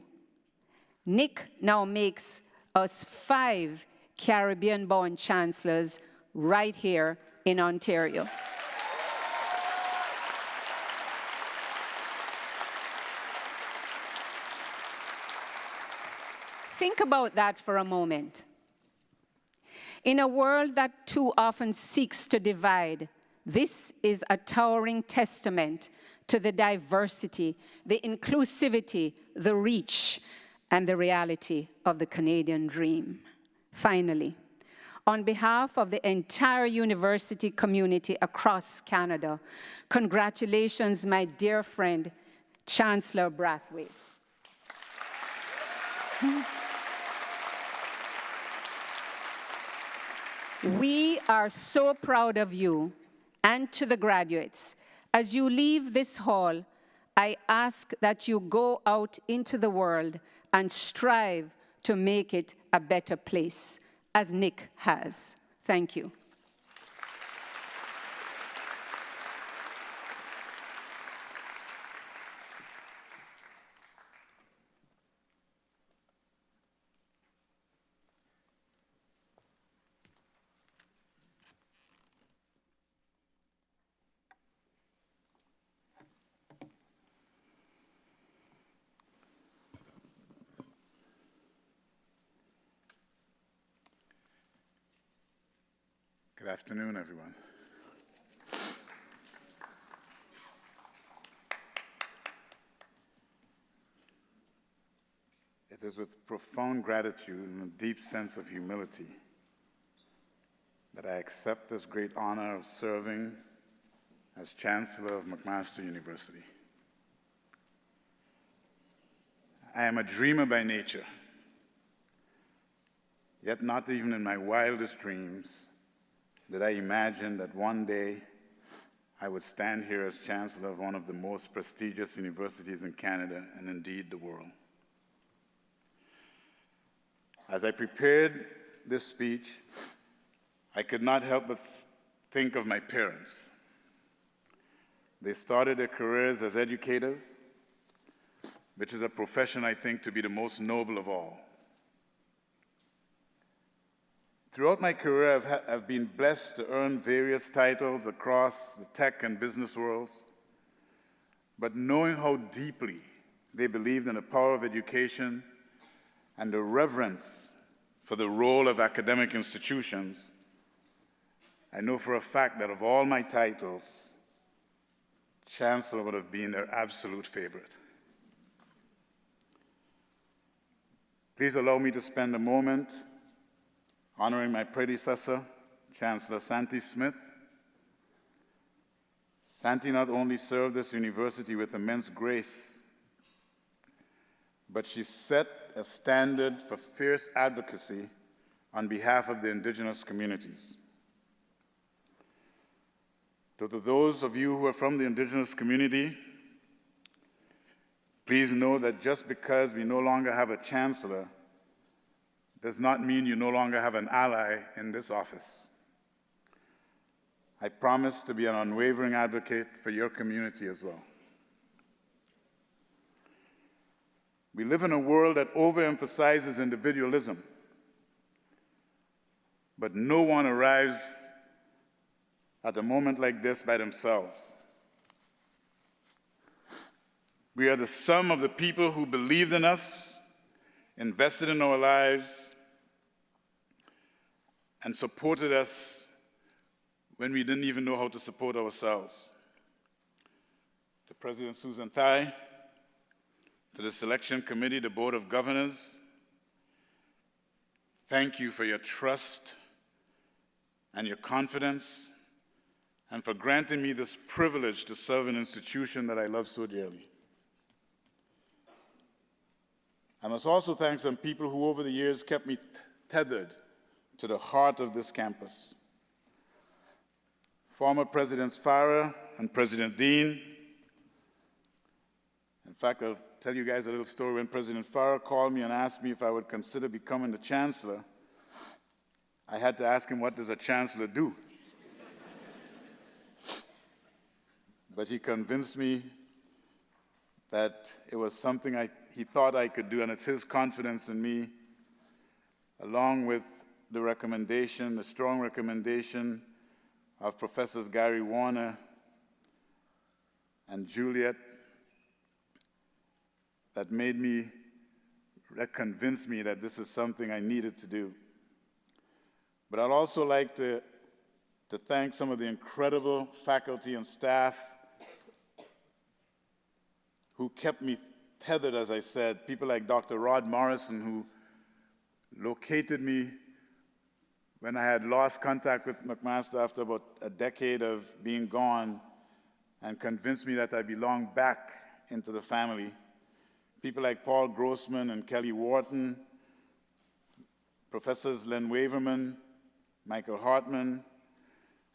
Nick now makes us 5 Caribbean-born chancellors right here in Ontario. Think about that for a moment. In a world that too often seeks to divide, this is a towering testament to the diversity, the inclusivity, the reach, and the reality of the Canadian dream. Finally, on behalf of the entire university community across Canada, congratulations, my dear friend, Chancellor Brathwaite. We are so proud of you and to the graduates. As you leave this hall, I ask that you go out into the world and strive to make it a better place, as Nick has. Thank you. Good afternoon, everyone. It is with profound gratitude and a deep sense of humility that I accept this great honor of serving as Chancellor of McMaster University. I am a dreamer by nature, yet not even in my wildest dreams did I imagine that one day I would stand here as Chancellor of one of the most prestigious universities in Canada and indeed the world. As I prepared this speech, I could not help but think of my parents. They started their careers as educators, which is a profession I think to be the most noble of all. Throughout my career, I've been blessed to earn various titles across the tech and business worlds, but knowing how deeply they believed in the power of education and the reverence for the role of academic institutions, I know for a fact that of all my titles, Chancellor would have been their absolute favorite. Please allow me to spend a moment honoring my predecessor, Chancellor Santi Smith. Santi not only served this university with immense grace, but she set a standard for fierce advocacy on behalf of the Indigenous communities. To those of you who are from the Indigenous community, please know that just because we no longer have a chancellor does not mean you no longer have an ally in this office. I promise to be an unwavering advocate for your community as well. We live in a world that overemphasizes individualism, but no one arrives at a moment like this by themselves. We are the sum of the people who believed in us, invested in our lives, and supported us when we didn't even know how to support ourselves. To President Susan Thai, To the selection committee, the Board of Governors, thank you for your trust and your confidence, and for granting me this privilege to serve an institution that I love so dearly. I must also thank some people who over the years kept me tethered to the heart of this campus. Former Presidents Farah and President Dean. In fact, I'll tell you guys a little story. When President Farah called me and asked me if I would consider becoming the chancellor, I had to ask him, what does a chancellor do? But he convinced me that it was something he thought I could do, and it's his confidence in me, along with the strong recommendation of Professors Gary Warner and Juliet, that convinced me that this is something I needed to do. But I'd also like to thank some of the incredible faculty and staff who kept me tethered, as I said. People like Dr. Rod Morrison, who located me when I had lost contact with McMaster after about a decade of being gone, and convinced me that I belonged back into the family. People like Paul Grossman and Kelly Wharton, Professors Len Waverman, Michael Hartman,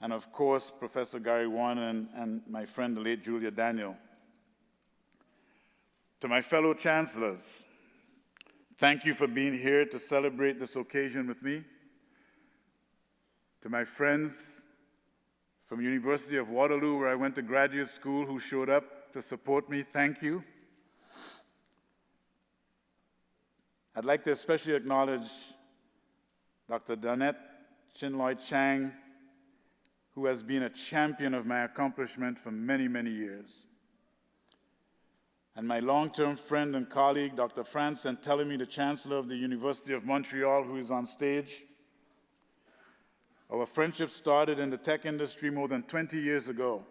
and of course, Professor Gary Warner and my friend, the late Julia Daniel. To my fellow chancellors, thank you for being here to celebrate this occasion with me. To my friends from University of Waterloo, where I went to graduate school, who showed up to support me, thank you. I'd like to especially acknowledge Dr. Donette Chin-Loy Chang, who has been a champion of my accomplishment for many, many years. And my long-term friend and colleague, Dr. Franz Santelemi, the Chancellor of the University of Montreal, who is on stage. Our friendship started in the tech industry more than 20 years ago,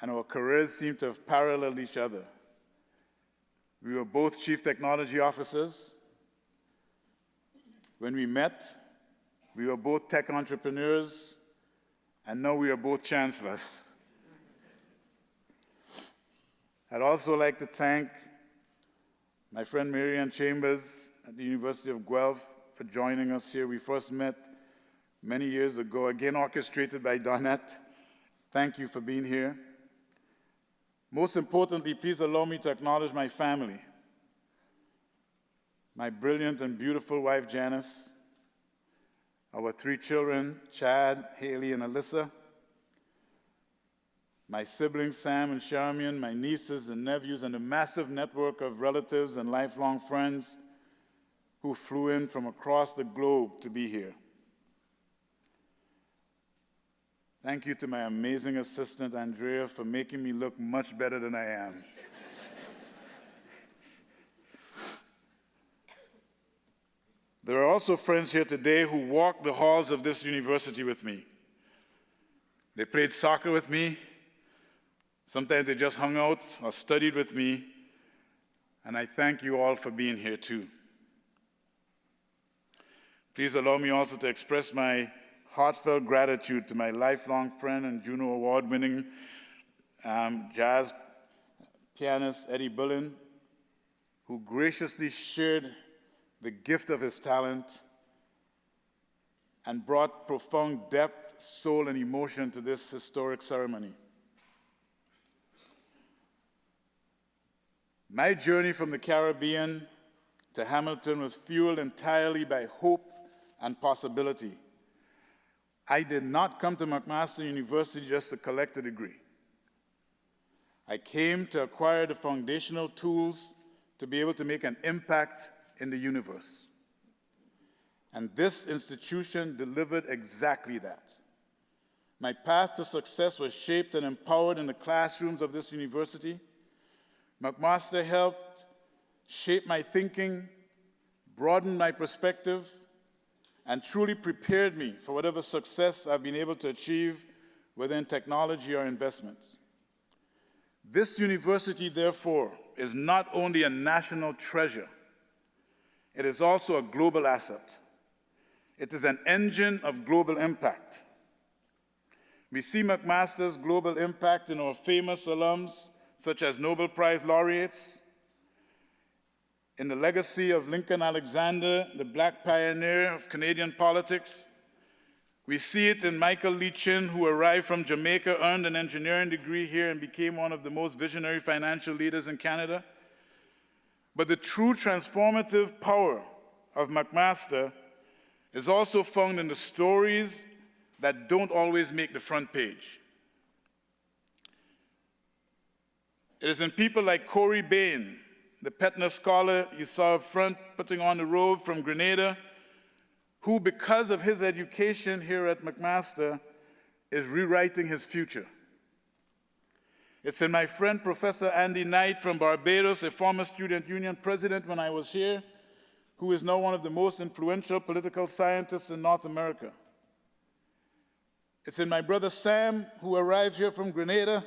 and our careers seem to have paralleled each other. We were both chief technology officers. When we met, we were both tech entrepreneurs, and now we are both chancellors. I'd also like to thank my friend Marianne Chambers at the University of Guelph for joining us here. We first met many years ago, again orchestrated by Donette. Thank you for being here. Most importantly, please allow me to acknowledge my family. My brilliant and beautiful wife, Janice, our 3 children, Chad, Haley, and Alyssa, my siblings, Sam and Charmian, my nieces and nephews, and a massive network of relatives and lifelong friends who flew in from across the globe to be here. Thank you to my amazing assistant, Andrea, for making me look much better than I am. There are also friends here today who walked the halls of this university with me. They played soccer with me. Sometimes they just hung out or studied with me. And I thank you all for being here too. Please allow me also to express my heartfelt gratitude to my lifelong friend and Juno Award-winning jazz pianist, Eddie Bullen, who graciously shared the gift of his talent and brought profound depth, soul, and emotion to this historic ceremony. My journey from the Caribbean to Hamilton was fueled entirely by hope and possibility. I did not come to McMaster University just to collect a degree. I came to acquire the foundational tools to be able to make an impact in the universe. And this institution delivered exactly that. My path to success was shaped and empowered in the classrooms of this university. McMaster helped shape my thinking, broaden my perspective, and truly prepared me for whatever success I've been able to achieve within technology or investments. This university, therefore, is not only a national treasure, it is also a global asset. It is an engine of global impact. We see McMaster's global impact in our famous alums, such as Nobel Prize laureates, in the legacy of Lincoln Alexander, the black pioneer of Canadian politics. We see it in Michael Lee Chin, who arrived from Jamaica, earned an engineering degree here, and became one of the most visionary financial leaders in Canada. But the true transformative power of McMaster is also found in the stories that don't always make the front page. It is in people like Corey Bain, the Petner scholar you saw up front putting on the robe from Grenada, who, because of his education here at McMaster, is rewriting his future. It's in my friend Professor Andy Knight from Barbados, a former student union president when I was here, who is now one of the most influential political scientists in North America. It's in my brother Sam, who arrived here from Grenada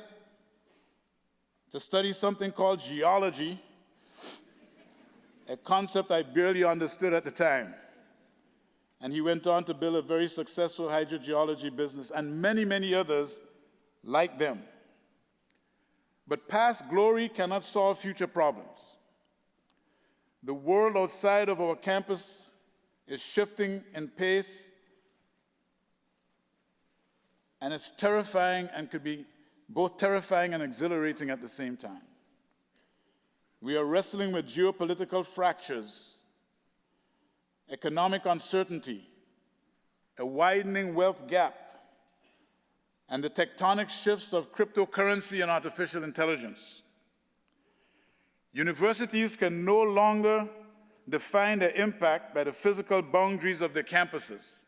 to study something called geology, a concept I barely understood at the time. And he went on to build a very successful hydrogeology business, and many, many others like them. But past glory cannot solve future problems. The world outside of our campus is shifting in pace, and it's terrifying and could be both terrifying and exhilarating at the same time. We are wrestling with geopolitical fractures, economic uncertainty, a widening wealth gap, and the tectonic shifts of cryptocurrency and artificial intelligence. Universities can no longer define their impact by the physical boundaries of their campuses.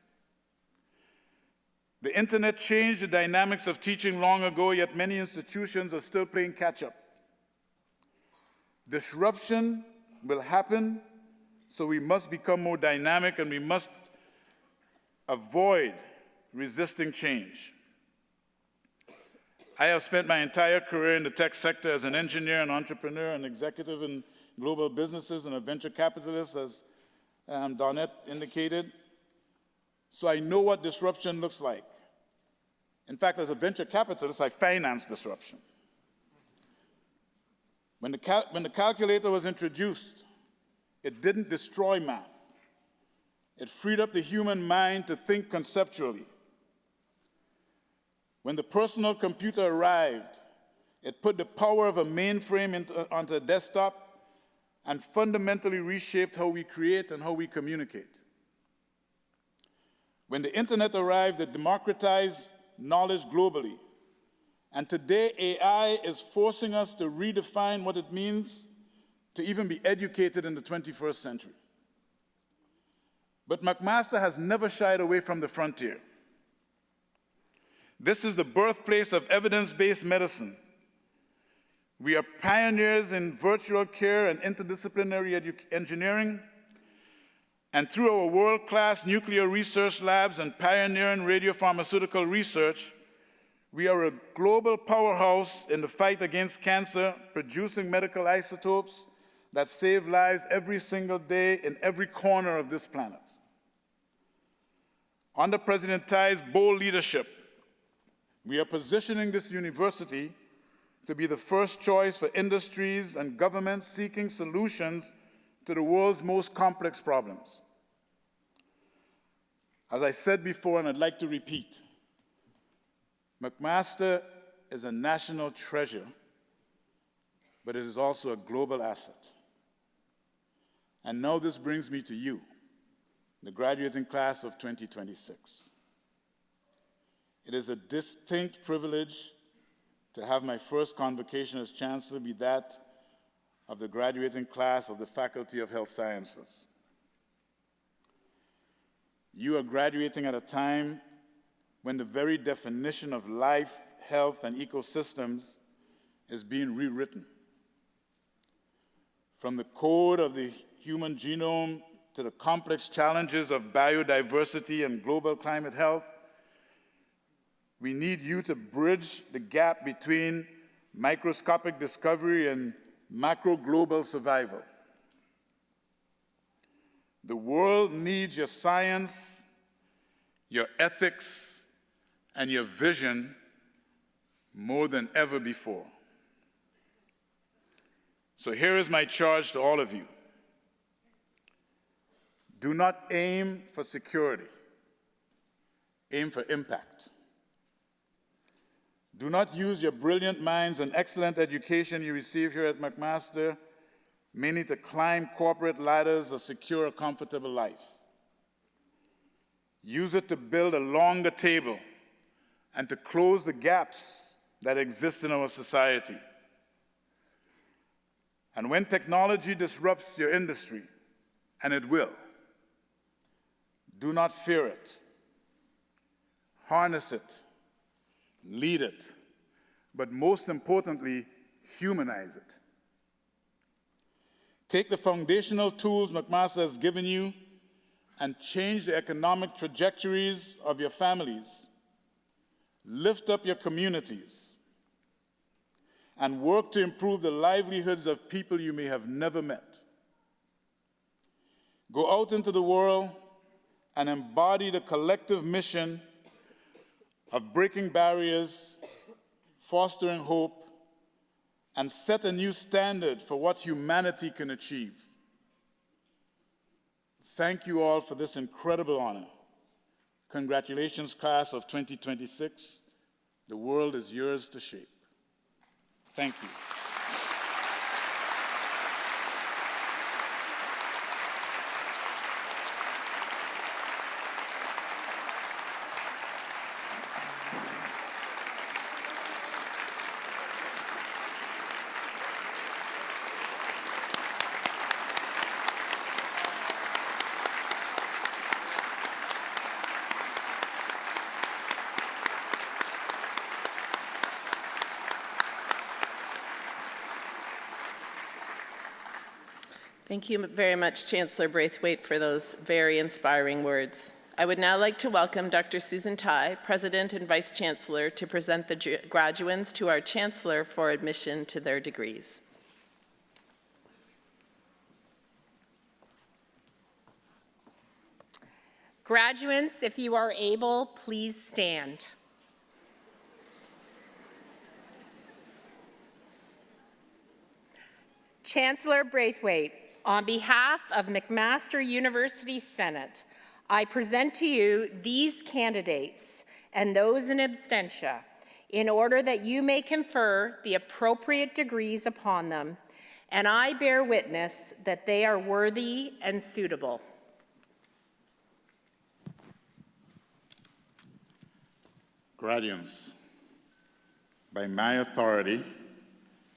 The internet changed the dynamics of teaching long ago, yet many institutions are still playing catch-up. Disruption will happen, so we must become more dynamic, and we must avoid resisting change. I have spent my entire career in the tech sector as an engineer, an entrepreneur, an executive in global businesses, and a venture capitalist, as Donette indicated. So I know what disruption looks like. In fact, as a venture capitalist, I finance disruption. When the calculator was introduced, it didn't destroy math. It freed up the human mind to think conceptually. When the personal computer arrived, it put the power of a mainframe onto a desktop and fundamentally reshaped how we create and how we communicate. When the internet arrived, it democratized knowledge globally. And today, AI is forcing us to redefine what it means to even be educated in the 21st century. But McMaster has never shied away from the frontier. This is the birthplace of evidence-based medicine. We are pioneers in virtual care and interdisciplinary engineering, and through our world-class nuclear research labs and pioneering radiopharmaceutical research, we are a global powerhouse in the fight against cancer, producing medical isotopes that save lives every single day in every corner of this planet. Under President Tai's bold leadership, we are positioning this university to be the first choice for industries and governments seeking solutions to the world's most complex problems. As I said before, and I'd like to repeat, McMaster is a national treasure, but it is also a global asset. And now this brings me to you, the graduating class of 2026. It is a distinct privilege to have my first convocation as Chancellor be that of the graduating class of the Faculty of Health Sciences. You are graduating at a time when the very definition of life, health, and ecosystems is being rewritten. From the code of the human genome to the complex challenges of biodiversity and global climate health, we need you to bridge the gap between microscopic discovery and macro global survival. The world needs your science, your ethics, and your vision more than ever before. So here is my charge to all of you. Do not aim for security. Aim for impact. Do not use your brilliant minds and excellent education you receive here at McMaster mainly to climb corporate ladders or secure a comfortable life. Use it to build a longer table and to close the gaps that exist in our society. And when technology disrupts your industry, and it will, do not fear it. Harness it, lead it, but most importantly, humanize it. Take the foundational tools McMaster has given you and change the economic trajectories of your families. Lift up your communities and work to improve the livelihoods of people you may have never met. Go out into the world and embody the collective mission of breaking barriers, fostering hope, and set a new standard for what humanity can achieve. Thank you all for this incredible honor. Congratulations, class of 2026. The world is yours to shape. Thank you. Thank you very much, Chancellor Braithwaite, for those very inspiring words. I would now like to welcome Dr. Susan Tai, President and Vice Chancellor, to present the graduands to our Chancellor for admission to their degrees. Graduates, if you are able, please stand. Chancellor Braithwaite, on behalf of McMaster University Senate, I present to you these candidates and those in absentia in order that you may confer the appropriate degrees upon them, and I bear witness that they are worthy and suitable. Graduates, by my authority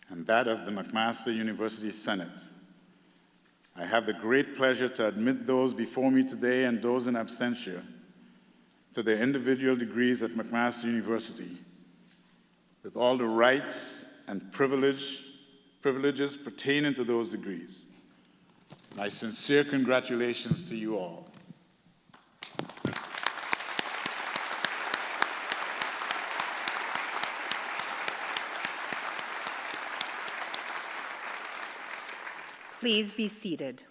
and that of the McMaster University Senate, I have the great pleasure to admit those before me today and those in absentia to their individual degrees at McMaster University with all the rights and privileges pertaining to those degrees. My sincere congratulations to you all. Please be seated.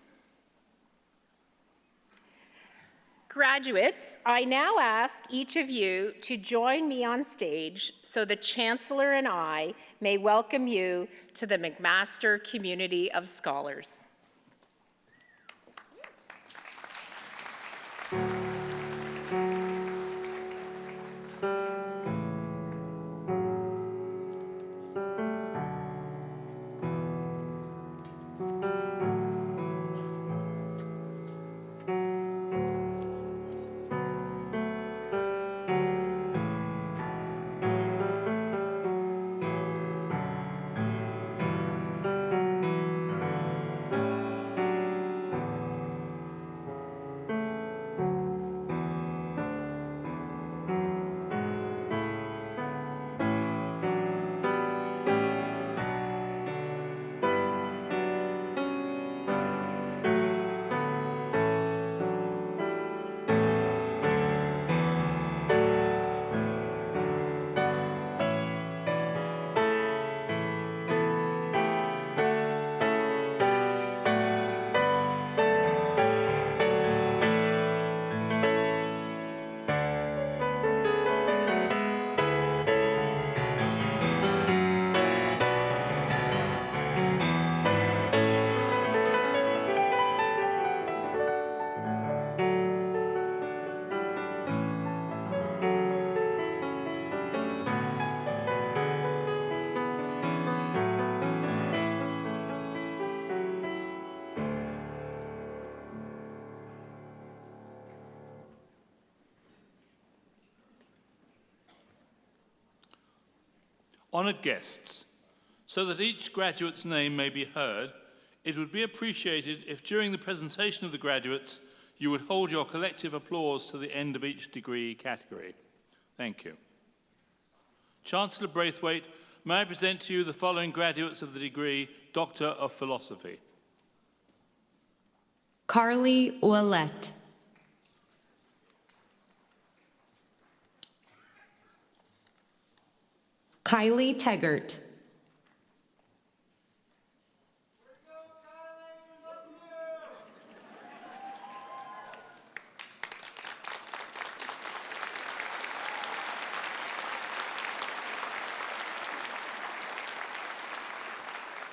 Graduates, I now ask each of you to join me on stage so the Chancellor and I may welcome you to the McMaster Community of Scholars. Honoured guests, so that each graduate's name may be heard, it would be appreciated if during the presentation of the graduates you would hold your collective applause to the end of each degree category. Thank you. Chancellor Braithwaite, may I present to you the following graduates of the degree Doctor of Philosophy. Carly Ouellette. Kylie Teggart.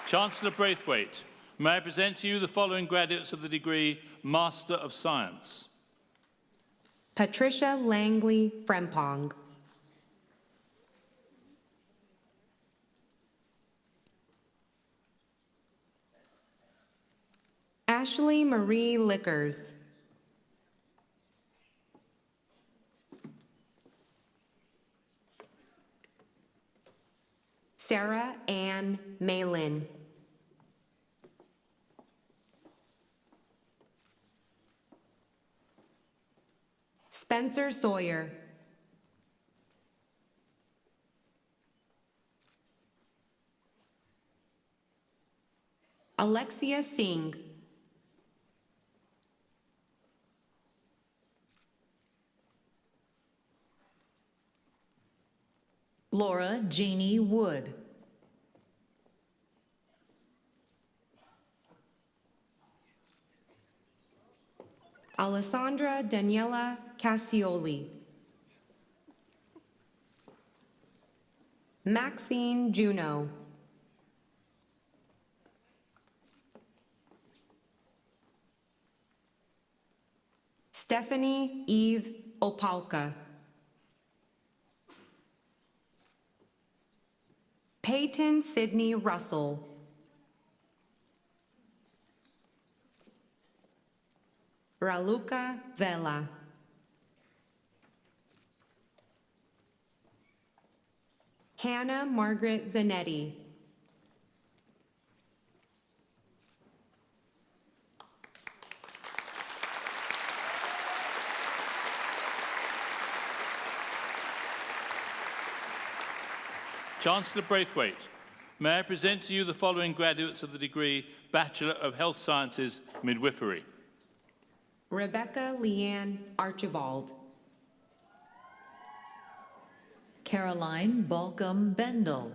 Chancellor Braithwaite, may I present to you the following graduates of the degree Master of Science. Patricia Langley Frempong. Ashley Marie Lickers. Sarah Ann Malin. Spencer Sawyer. Alexia Singh. Laura Jeannie Wood. Alessandra Daniela Cassioli. Maxine Juno. Stephanie Eve Opalka. Peyton Sidney Russell. Raluca Vela. Hannah Margaret Zanetti. Chancellor Braithwaite, may I present to you the following graduates of the degree Bachelor of Health Sciences, Midwifery. Rebecca Leanne Archibald. Caroline Balcom Bendel.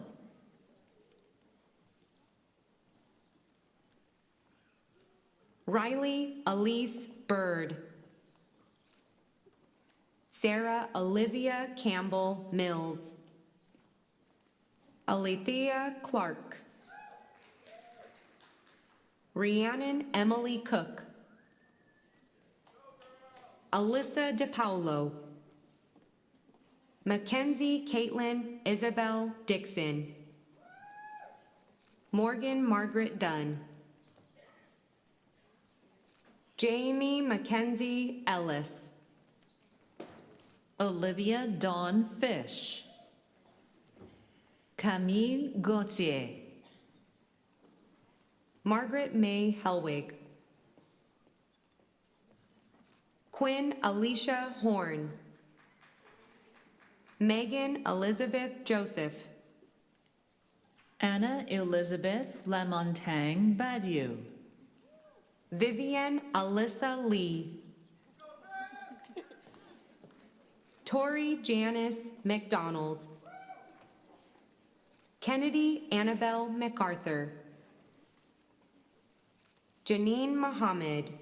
Riley Elise Bird. Sarah Olivia Campbell Mills. Alethea Clark. Rhiannon Emily Cook. Alyssa DePaulo. Mackenzie Caitlin Isabel Dixon. Morgan Margaret Dunn. Jamie Mackenzie Ellis. Olivia Dawn Fish. Camille Gauthier. Margaret May Helwig. Quinn Alicia Horn. Megan Elizabeth Joseph. Anna Elizabeth Lamontagne Badiou. Vivian Alyssa Lee. Tori Janice McDonald. Kennedy Annabelle MacArthur. Janine Mohammed.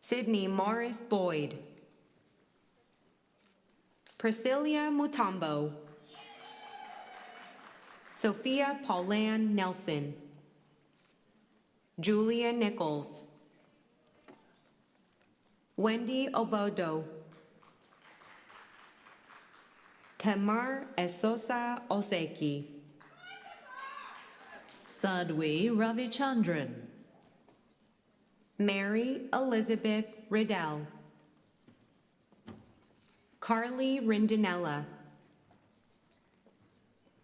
Sydney Morris Boyd. Priscilla Mutombo. Sophia Pauline Nelson. Julia Nichols. Wendy Obodo. Tamar Esosa Oseki. Sadhvi Ravichandran. Mary Elizabeth Riddell, Carly Rindinella,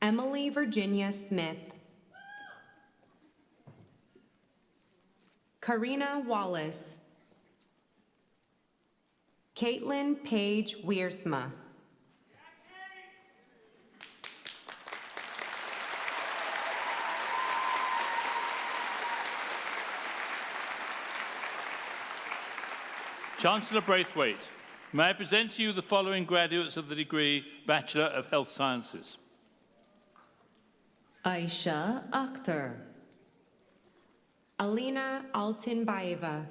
Emily Virginia Smith, Karina Wallace, Caitlin Page Wiersma. Chancellor Braithwaite, may I present to you the following graduates of the degree Bachelor of Health Sciences. Aisha Akhtar, Alina Altinbaeva,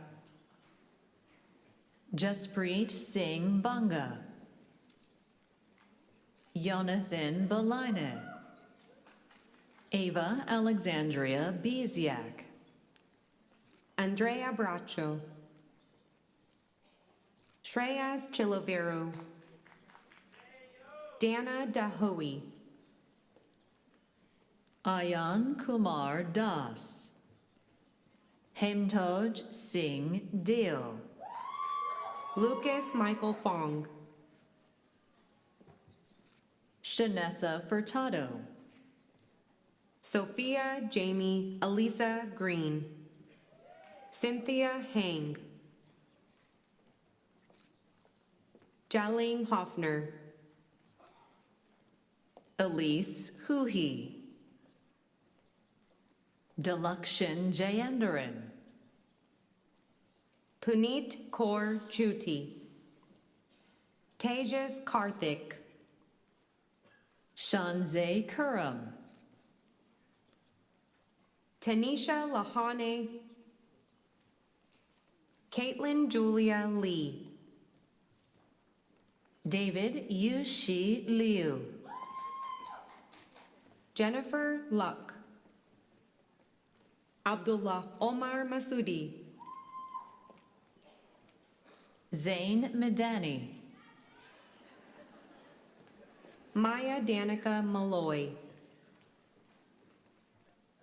Jaspreet Singh Banga, Jonathan Belaine, Ava Alexandria Beziak, Andrea Bracho, Shreyas Chiloveru, Dana Dahoe, Ayan Kumar Das, Hemtoj Singh Deo, Lucas Michael Fong, Shanessa Furtado, Sophia Jamie Elisa Green, Cynthia Hang, Jaling Hoffner, Elise Huhi, Delakshin Jayendaran, Puneet Kaur Chuti, Tejas Karthik, Shanzay Kuram, Tanisha Lahane, Caitlin Julia Lee, David Yushi Liu, Jennifer Luck, Abdullah Omar Masudi, Zain Medani, Maya Danica Malloy,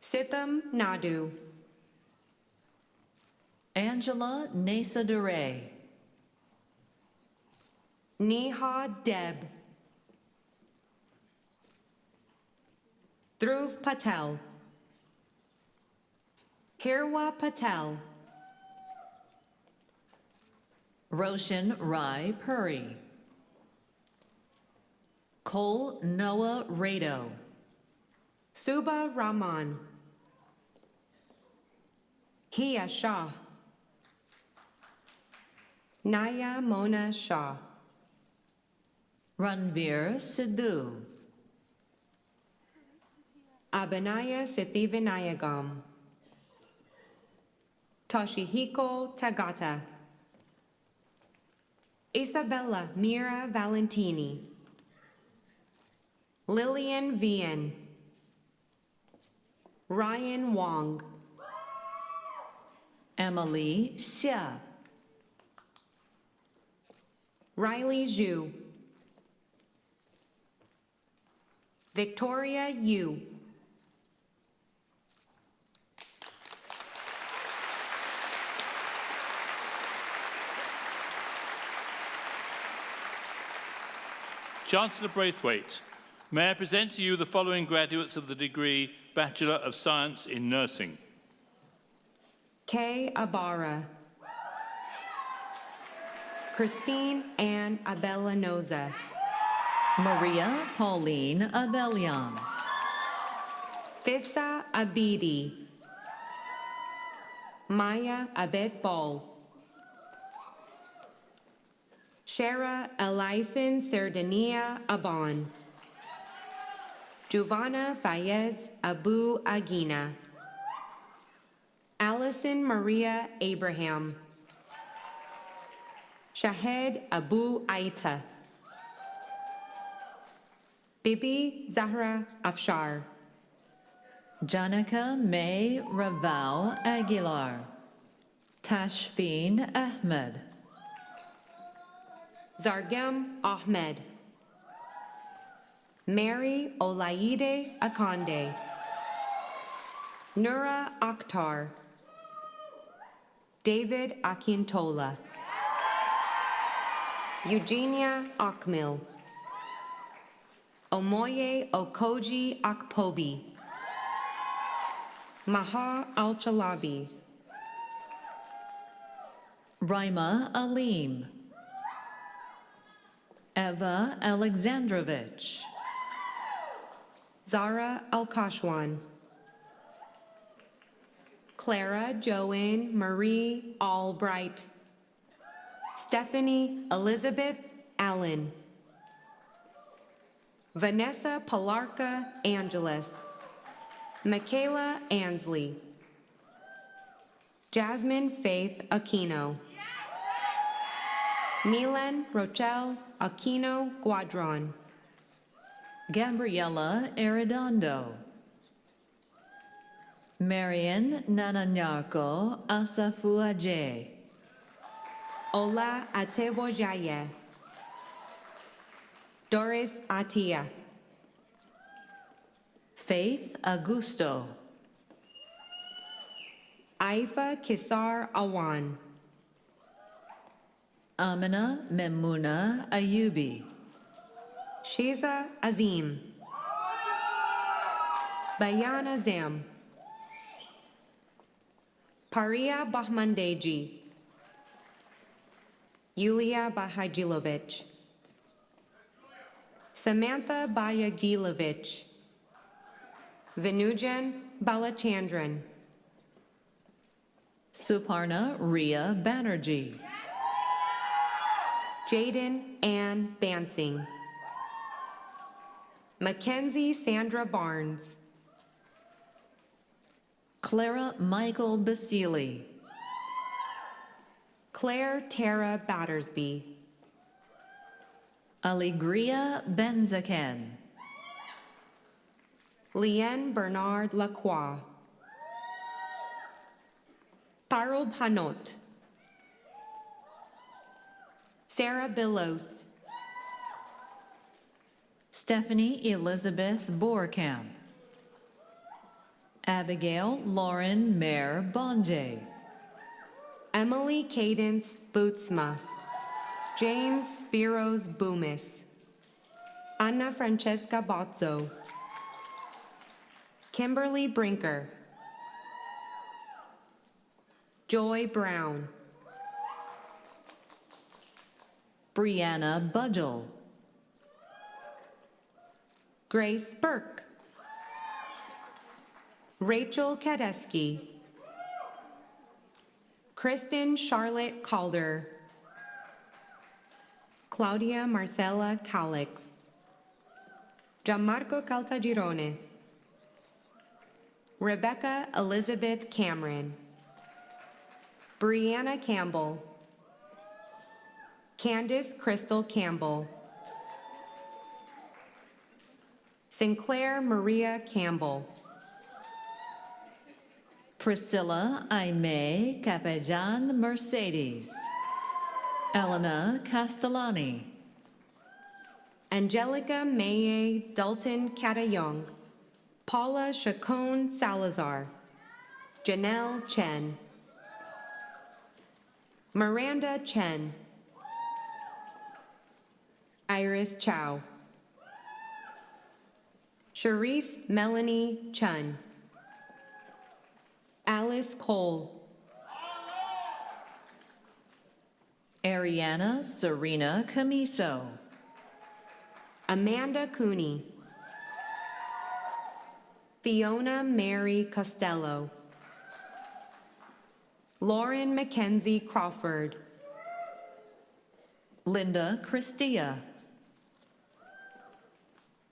Sitham Nadu, Angela Nesadure, Neha Deb, Dhruv Patel, Hirwa Patel, Roshan Rai Puri, Cole Noah Rado, Suba Rahman, Hia Shah, Naya Mona Shah, Ranveer Sidhu, Abanaya Sithivinayagam, Toshihiko Tagata, Isabella Mira Valentini, Lillian Vian, Ryan Wong, Emily Xia, Riley Zhu, Victoria Yu, Chancellor Braithwaite, may I present to you the following graduates of the degree Bachelor of Science in Nursing. Kay Abara, Christine Ann Abellanoza, Maria Pauline Abelian, Fissa Abidi, Maya Abed Ball, Shara Elison Sardania Aban, Giovanna Fayez Abu Agina, Allison Maria Abraham, Shahed Abu Aita, Bibi Zahra Afshar, Janica May Raval Aguilar, Tashfeen Ahmed, Zargem Ahmed, Mary Olaide Akande, Nura Akhtar, David Akintola, Eugenia Akmil, Omoye Okoji Akpobi, Maha Al-Chalabi, Raima Alim, Eva Alexandrovich, Zara Al-Kashwan, Clara Joanne Marie Albright, Stephanie Elizabeth Allen, Vanessa Palarca Angeles, Michaela Ansley, Jasmine Faith Aquino, Milan Rochelle Aquino Guadron, Gabriela Arredondo, Marian Nananyarko Asafuaje, Ola Atebojaye, Doris Atia, Faith Augusto, Aifa Kisar Awan, Amina Memuna Ayubi, Shiza Azim, Bayana Zam, Paria Bahmandeji, Yulia Bahajilovich, Samantha Bayagilovich, Vinujan Balachandran, Suparna Ria Banerjee, Jaden Ann Bansing, Mackenzie Sandra Barnes, Clara Michael Basili, Claire Tara Battersby, Alegria Benzaken, Liane Bernard Lacroix, Parul Hanot, Sarah Billos, Stephanie Elizabeth Boerkamp, Abigail Lauren Mayer Bonje, Emily Cadence Bootsma, James Spiros Boomis, Anna Francesca Bozzo, Kimberly Brinker, Joy Brown, Brianna Budgel, Grace Burke, Rachel Kadeski, Kristen Charlotte Calder, Claudia Marcela Calix, Gianmarco Caltagirone, Rebecca Elizabeth Cameron, Brianna Campbell, Candace Crystal Campbell, Sinclair Maria Campbell, Priscilla Aime Capellan Mercedes, Elena Castellani, Angelica Maye Dalton Catayong, Paula Chacon Salazar, Janelle Chen, Miranda Chen, Iris Chow, Charisse Melanie Chun, Alice Cole, Ariana Serena Camiso, Amanda Cooney, Fiona Mary Costello, Lauren Mackenzie Crawford, Linda Christia,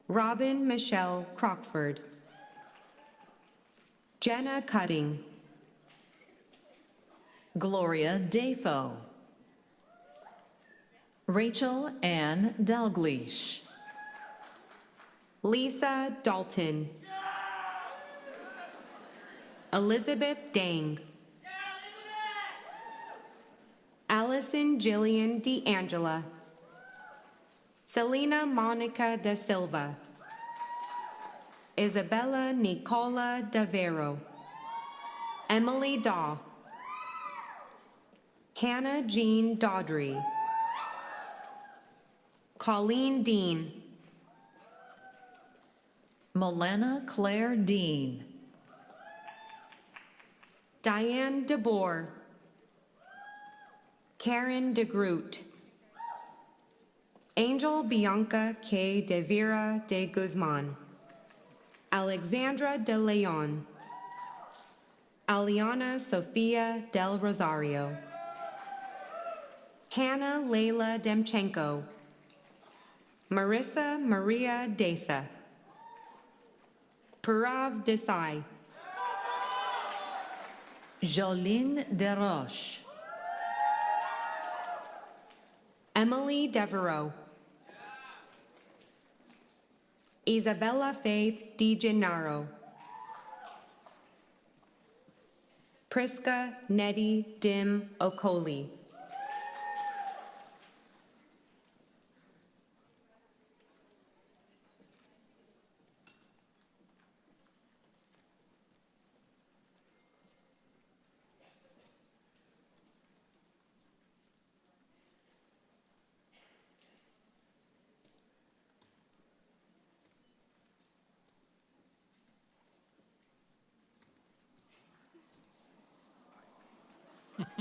Robin Michelle Crockford, Jenna Cutting, Gloria Defoe, Rachel Ann Dalgleish, Lisa Dalton, Elizabeth Dang, Allison Jillian DeAngela, Selena Monica da Silva, Isabella Nicola Davero, Emily Daw, Hannah Jean Daughtry. Colleen Dean. Milena Claire Dean. Diane DeBoer. Karen DeGroot. Angel Bianca K. de Vera de Guzman. Alexandra de Leon. Aliana Sofia del Rosario. Hannah Leila Demchenko. Marissa Maria Desa. Purav Desai. Jolene Desroches. Emily Devereaux. Isabella Faith DiGennaro. Priska Nettie Dim Okoli.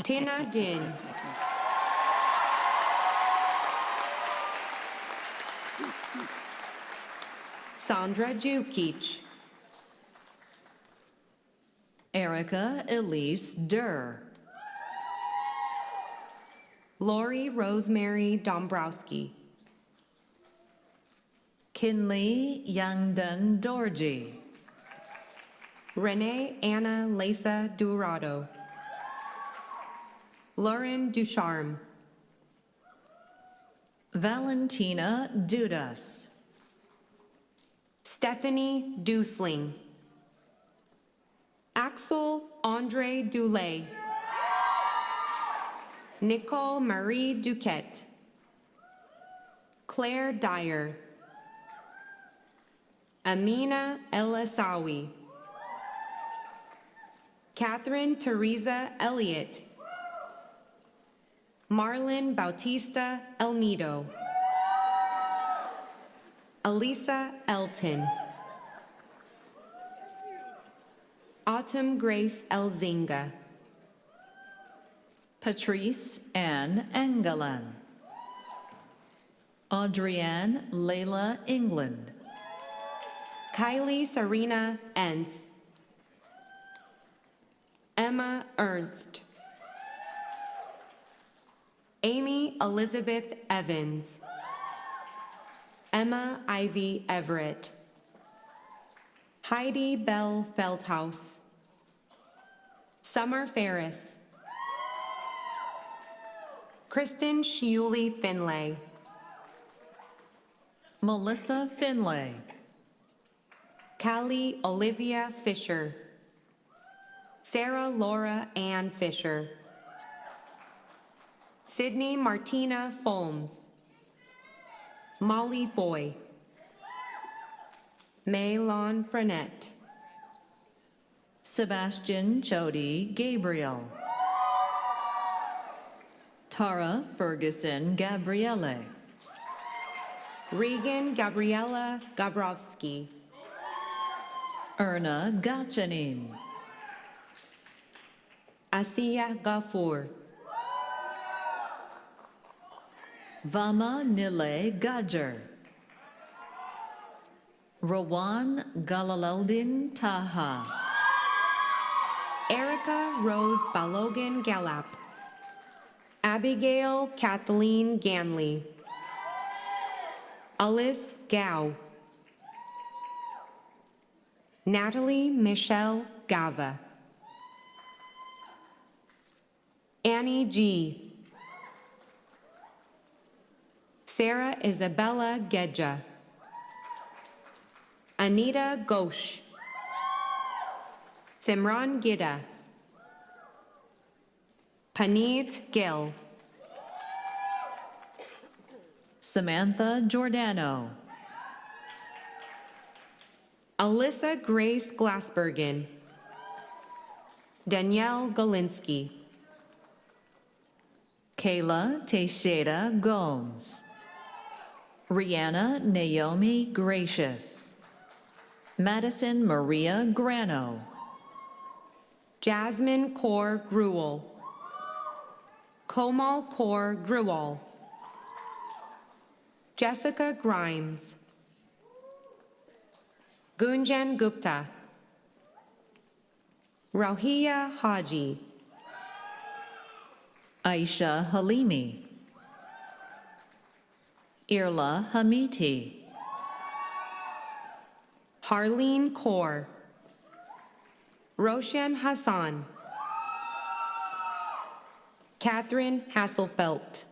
Tina Din. Sandra Jukic. Erica Elise Durr. Lori Rosemary Dombrowski. Kinley Yangdon Dorji. Renee Anna Lesa Durado. Lauren Ducharme. Valentina Dudas. Stephanie Dusling. Axel Andre Dulay. Nicole Marie Duquette. Claire Dyer. Amina El Asawi. Catherine Teresa Elliott. Marlon Bautista Elmido. Elisa Elton. Autumn Grace Elzinga. Patrice Ann Engelan. Audrienne Layla England. Kylie Serena Entz. Emma Ernst. Amy Elizabeth Evans. Emma Ivy Everett. Heidi Bell Feldhaus. Summer Ferris. Kristen Shiuli Finlay. Melissa Finlay. Callie Olivia Fisher. Sarah Laura Ann Fisher. Sydney Martina Folmes. Molly Foy. Maylon Frenette. Sebastian Jody Gabriel. Tara Ferguson Gabriele. Regan Gabriella Gabrowski. Erna Gachanin. Asiya Gafour. Vama Nile Gajar. Rawan Galalaldin Taha. Erica Rose Balogan Galap. Abigail Kathleen Ganley. Alice Gao. Natalie Michelle Gava. Annie G. Sarah Isabella Gedja. Anita Ghosh. Simran Gida. Paneet Gill. Samantha Giordano. Alyssa Grace Glassbergen. Danielle Galinsky. Kayla Teixeira Gomes. Rihanna Naomi Gracious. Madison Maria Grano. Jasmine Kaur Gruel. Komal Kaur Gruel. Jessica Grimes. Gunjan Gupta. Rohia Haji. Aisha Halimi. Irla Hamiti. Harleen Kaur. Roshan Hassan. Catherine Hasselfelt.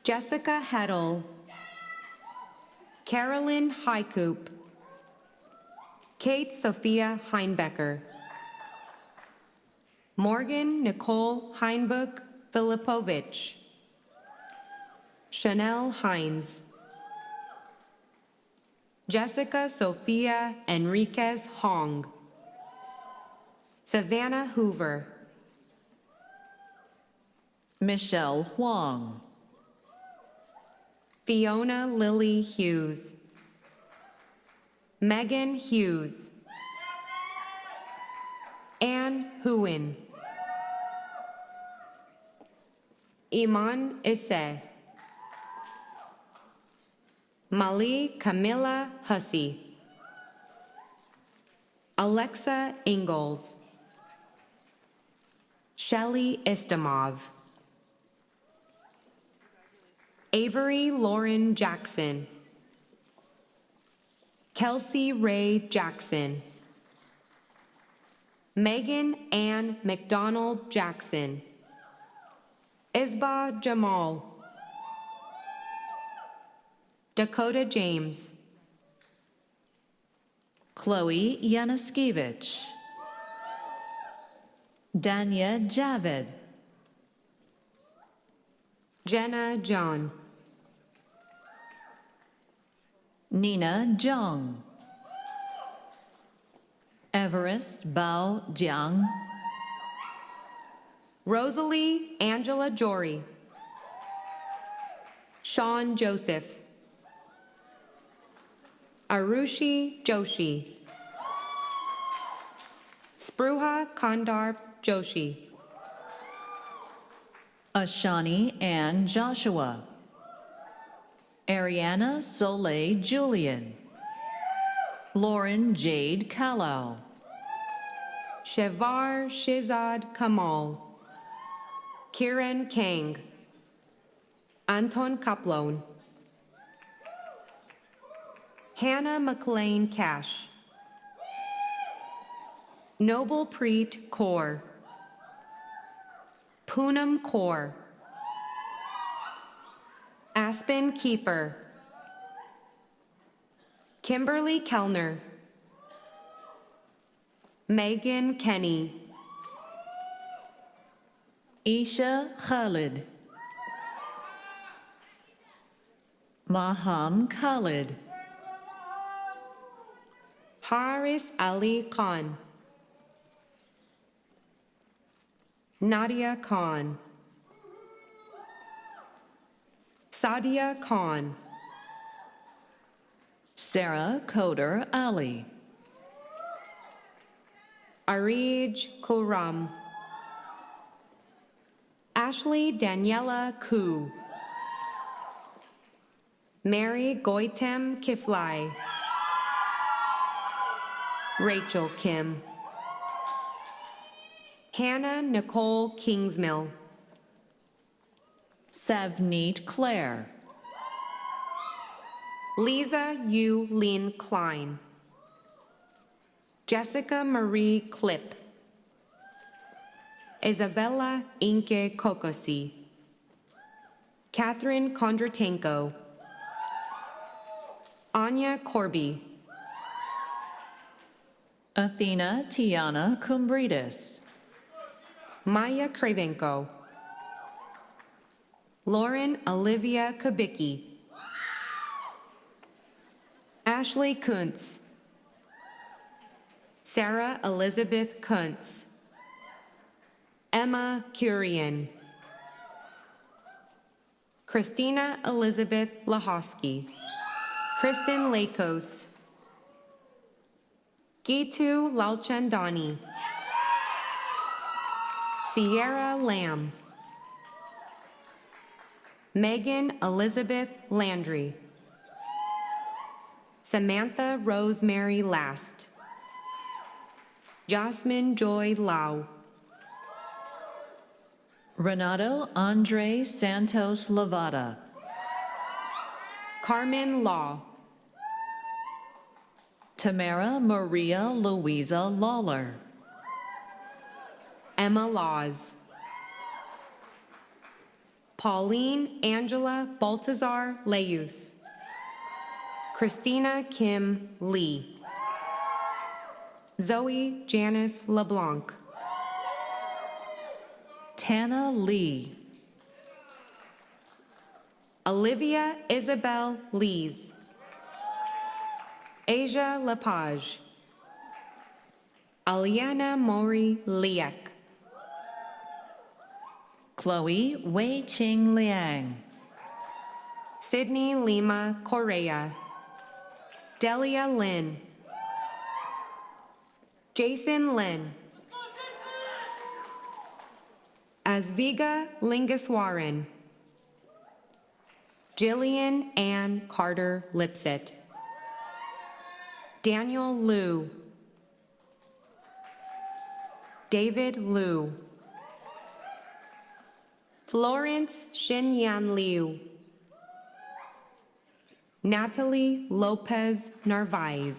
Jessica Heddle. Carolyn Highcoop. Kate Sophia Heinbecker. Morgan Nicole Heinbuch Filipovich. Chanel Hines. Jessica Sophia Enriquez Hong. Savannah Hoover. Michelle Huang. Fiona Lily Hughes. Megan Hughes. Anne Huin. Iman Isse. Mali Camilla Hussey. Alexa Ingalls. Shelley Istamov. Avery Lauren Jackson. Kelsey Ray Jackson. Megan Ann McDonald Jackson. Isba Jamal. Dakota James. Chloe Yanaskevich. Danya Javed. Jenna John. Nina Zhang. Everest Bao Jiang. Rosalie Angela Jory. Sean Joseph. Arushi Joshi. Spruha Kandar Joshi. Ashani Ann Joshua. Ariana Soleil Julian. Lauren Jade Kalau. Shevar Shizad Kamal. Kiran Kang. Anton Kaplon. Hannah McLean Cash. Noble Preet Kaur. Poonam Kaur. Aspen Kiefer. Kimberly Kellner. Megan Kenny. Isha Khalid. Maham Khalid. Haris Ali Khan. Nadia Khan. Sadia Khan. Sarah Coder Ali. Arij Kuram. Ashley Daniela Koo. Mary Goitem Kiflai. Rachel Kim. Hannah Nicole Kingsmill. Savneet Claire. Lisa Yu Lin Klein. Jessica Marie Klipp. Isabella Inke Kokosi. Catherine Kondratenko. Anya Corby. Athena Tiana Kumbridis. Maya Kravenko. Lauren Olivia Kubicki. Ashley Kuntz. Sarah Elizabeth Kuntz. Emma Curian. Christina Elizabeth Lahosky, Kristen Lakos, Gitu Lalchandani, Sierra Lamb, Megan Elizabeth Landry, Samantha Rosemary Last, Jasmine Joy Lau, Renato Andre Santos Lavada, Carmen Law, Tamara Maria Louisa Lawler, Emma Laws, Pauline Angela Baltazar Leus, Christina Kim Lee, Zoe Janice LeBlanc, Tana Lee, Olivia Isabel Lees, Asia Lepage, Aliana Mori Liek, Chloe Wei Ching Liang, Sydney Lima Correa, Delia Lin, Jason Lin, Asviga Lingaswaran, Jillian Ann Carter Lipset, Daniel Liu, David Liu, Florence Shinyan Liu, Natalie Lopez Narvaez,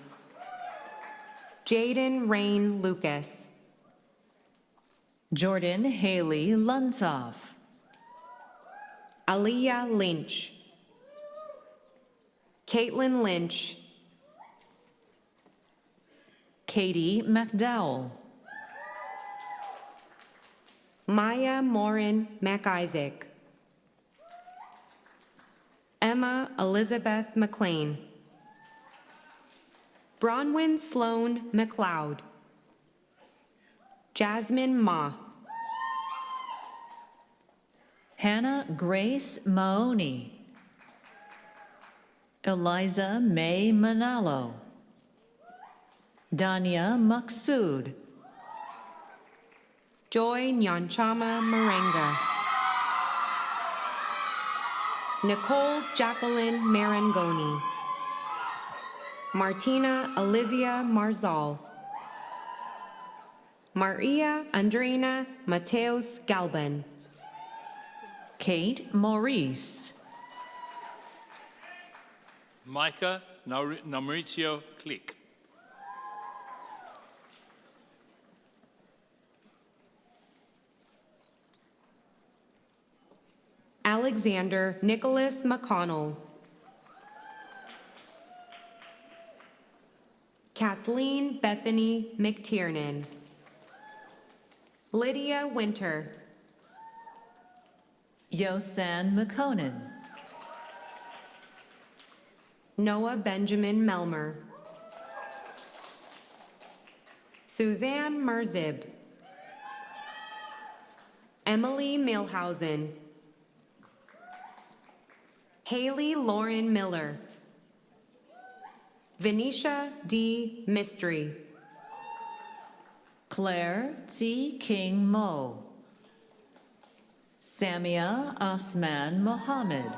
Jaden Rain Lucas, Jordan Haley Lunsov, Aliyah Lynch, Caitlin Lynch, Katie McDowell, Maya Morin McIsaac, Emma Elizabeth McLean, Bronwyn Sloan McLeod, Jasmine Ma, Hannah Grace Maoni, Eliza May Manalo, Dania Maksud, Joy Nyanchama Marenga, Nicole Jacqueline Marangoni, Martina Olivia Marzal, Maria Andreina Mateos Galban, Kate Maurice, Micah Namrizio Click. Alexander Nicholas McConnell, Kathleen Bethany McTiernan, Lydia Winter, Yosan McConan, Noah Benjamin Melmer, Suzanne Merzib, Emily Milhausen, Haley Lauren Miller, Venetia D. Mystery, Claire T. King Mo, Samia Osman Mohammed,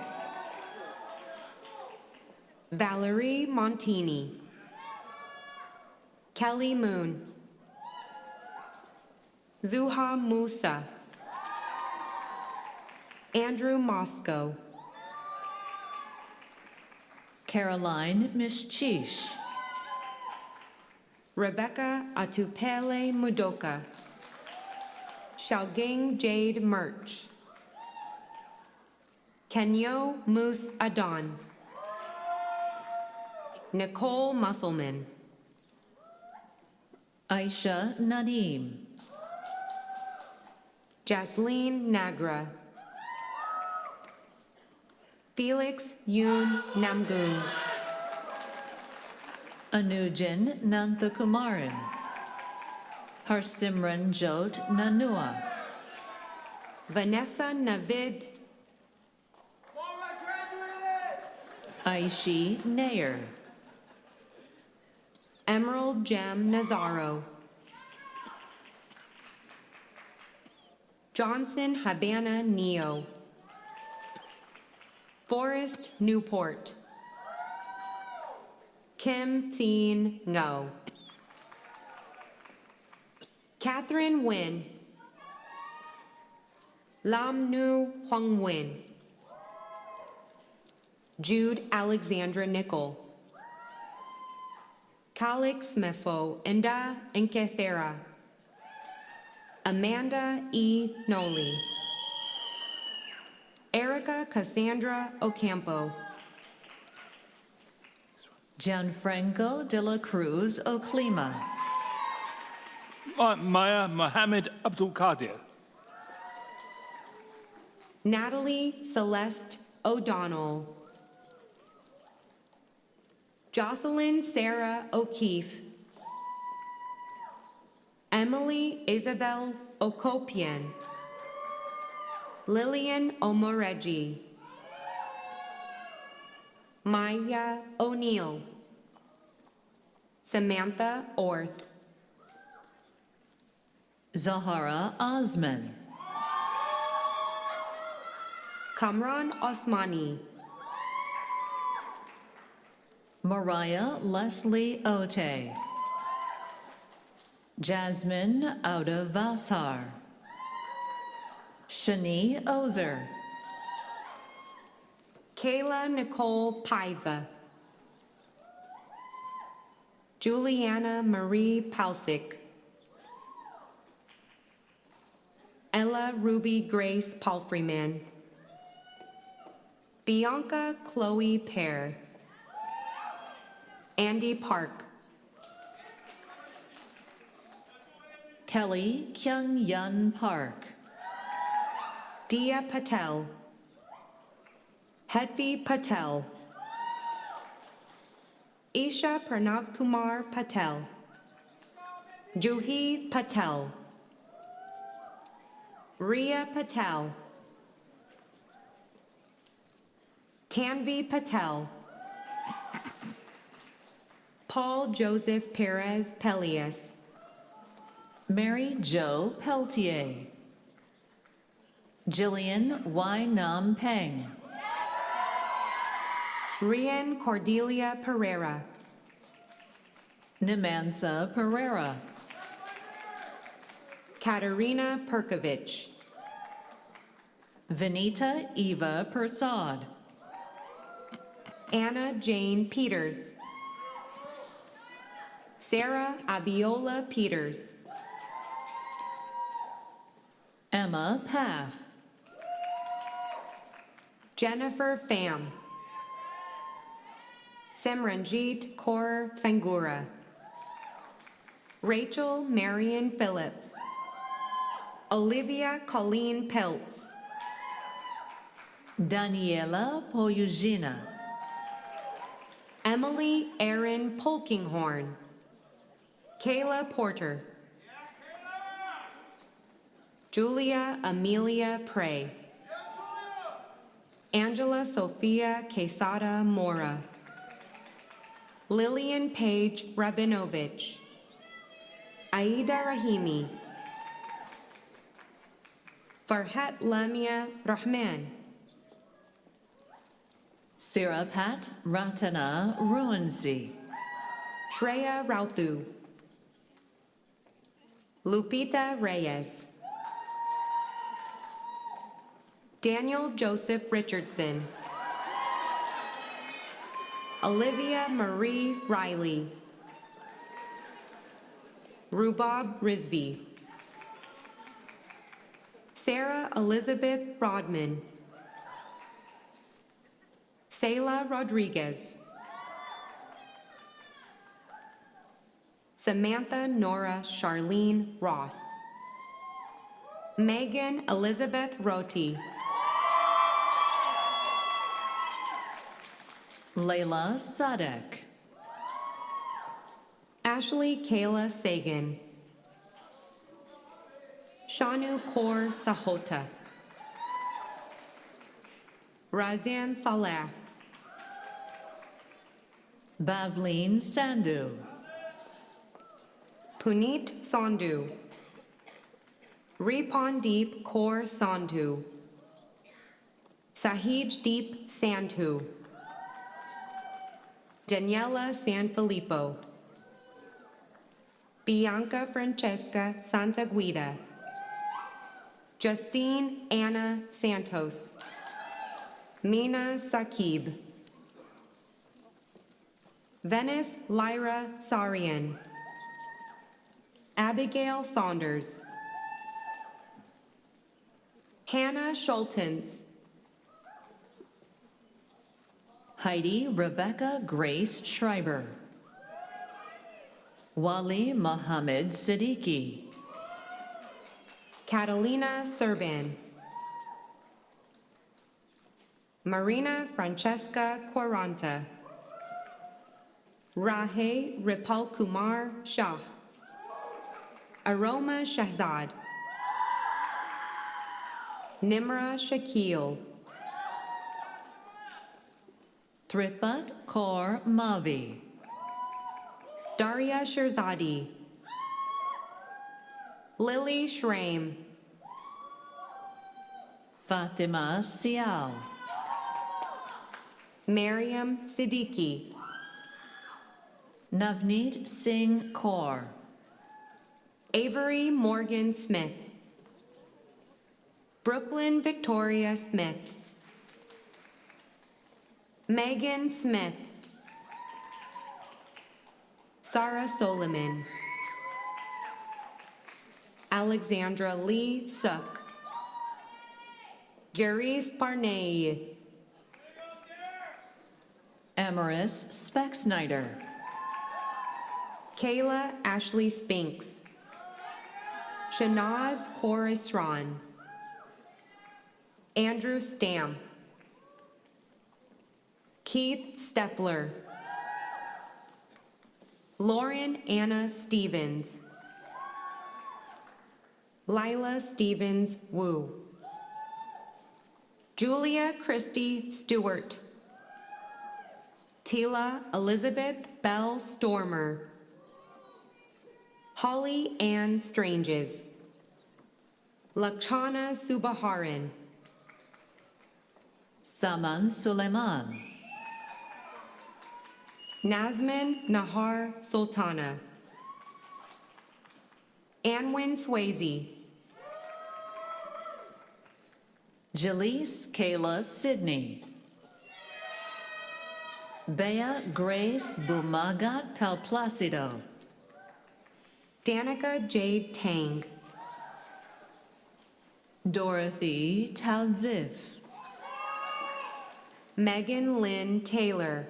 Valerie Montini, Kelly Moon, Zuha Musa, Andrew Moscow, Caroline Mischish, Rebecca Atupele Mudoka, Shalgang Jade Murch, Kenyo Moose Adon, Nicole Musselman, Aisha Nadim, Jasleen Nagra, Felix Yoon Namgun, Anujan Nanthakumaran, Harsimran Jot Nanua, Vanessa Navid, Aishi Nair. Emerald Gem Nazaro. Johnson Habana Neo. Forrest Newport. Kim Tien Ngo. Catherine Nguyen. Lam Nu Huang Nguyen. Jude Alexandra Nickel. Calix Mefo Enda Nkesera. Amanda E. Noli. Erica Cassandra Ocampo. Gianfranco de la Cruz Oclima. Maya Mohammed Abdul Qadir. Natalie Celeste O'Donnell. Jocelyn Sarah O'Keefe. Emily Isabel Okopian. Lillian Omoreji. Maya O'Neill. Samantha Orth. Zahara Osman. Kamran Osmani. Mariah Leslie Ote. Jasmine Auda Vassar. Shani Ozer. Kayla Nicole Paiva. Juliana Marie Palsic. Ella Ruby Grace Palfreyman. Bianca Chloe Pear. Andy Park. Kelly Kyung Yun Park. Dia Patel. Hetvi Patel. Isha Pranav Kumar Patel. Juhi Patel. Ria Patel. Tanvi Patel. Paul Joseph Perez Pelias. Mary Jo Peltier. Jillian Y. Nam Peng. Rian Cordelia Pereira. Nemansa Pereira. Katerina Perkovich. Vinita Eva Persad. Anna Jane Peters. Sarah Abiola Peters. Emma Paff. Jennifer Pham. Simranjit Kaur Fangura. Rachel Marion Phillips. Olivia Colleen Peltz. Daniela Poyuzina. Emily Erin Polkinghorn. Kayla Porter. Julia Amelia Prey. Angela Sophia Quesada Mora. Lillian Paige Rabinovich. Aida Rahimi. Farhat Lamia Rahman. Sirapat Ratana Ruansi. Shreya Rautu. Lupita Reyes. Daniel Joseph Richardson. Olivia Marie Riley. Rubab Rizvi. Sarah Elizabeth Rodman. Sayla Rodriguez. Samantha Nora Charlene Ross. Megan Elizabeth Roti. Layla Sadek. Ashley Kayla Sagan. Shanu Kaur Sahota. Razan Salah. Bavleen Sandhu. Puneet Sandhu. Ripandeep Kaur Sandhu. Sahij Deep Sandhu. Daniela Sanfilippo. Bianca Francesca Santaguida. Justine Anna Santos. Mina Saqib. Venice Lyra Sarian. Abigail Saunders. Hannah Schultens. Heidi Rebecca Grace Schreiber. Wali Mohammed Siddiqui. Catalina Serban. Marina Francesca Quaranta. Rahe Ripal Kumar Shah. Aroma Shahzad. Nimra Shakil. Tripat Kaur Mavi. Daria Shirzadi. Lily Shraim. Fatima Sial. Mariam Siddiqui. Navneet Singh Kaur. Avery Morgan Smith. Brooklyn Victoria Smith. Megan Smith. Sarah Soliman. Alexandra Lee Suk. Garis Parnay. Amaris Specksnyder. Kayla Ashley Spinks. Shanaz Korisran. Andrew Stam. Keith Steffler. Lauren Anna Stevens. Lila Stevens Wu. Julia Christie Stewart. Tila Elizabeth Bell Stormer. Holly Ann Stranges. Lakshana Subaharan. Saman Suleiman. Nazmin Nahar Sultana. Anwin Swayze. Jaleese Kayla Sidney. Bea Grace Bumaga Talplacido. Danica Jade Tang. Dorothy Talzif. Megan Lynn Taylor.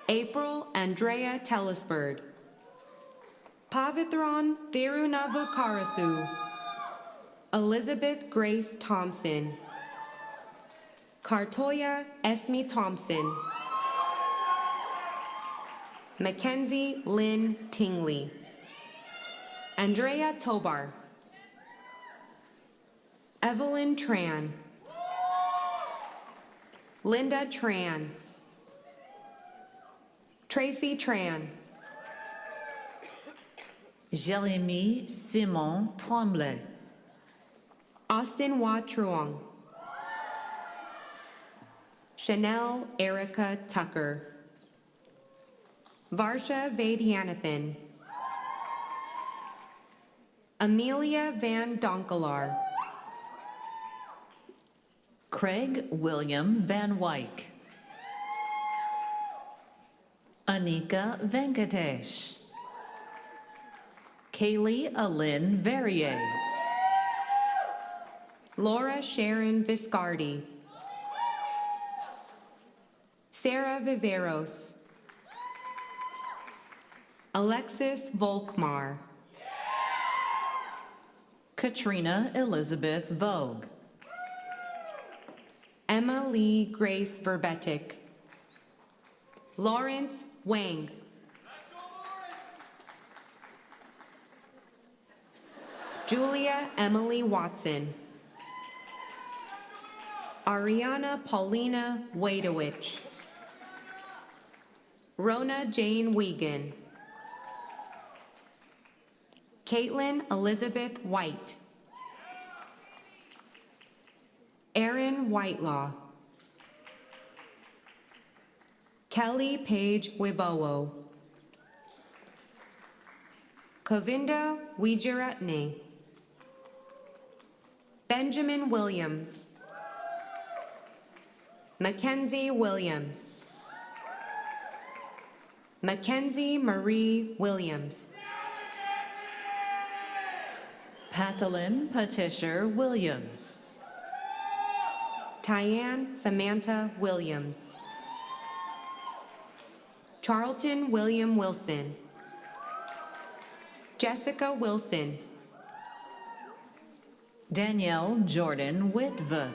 April Andrea Tellisford. Pavithran Thirunavukarasu. Elizabeth Grace Thompson. Kartoya Esme Thompson. Mackenzie Lynn Tingley. Andrea Tobar. Evelyn Tran. Linda Tran. Tracy Tran. Jérémy Simon Tremblay. Austin Wa Truong. Chanel Erica Tucker. Varsha Vaidyanathan. Amelia Van Donkelar. Craig William Van Wyk. Anika Venkatesh. Kaylee Alyn Verrier. Laura Sharon Viscardi. Sarah Viveros. Alexis Volkmar. Katrina Elizabeth Vogue. Emma Lee Grace Verbetic. Lawrence Wang. Julia Emily Watson. Ariana Paulina Wadowich. Rona Jane Wiegand, Caitlin Elizabeth White, Erin Whitelaw, Kelly Page Wibowo, Kovinda Wijeratne, Benjamin Williams, Mackenzie Williams, Mackenzie Marie Williams, Patalyn Patisher Williams, Tyann Samantha Williams, Charlton William Wilson, Jessica Wilson, Danielle Jordan Whitvood,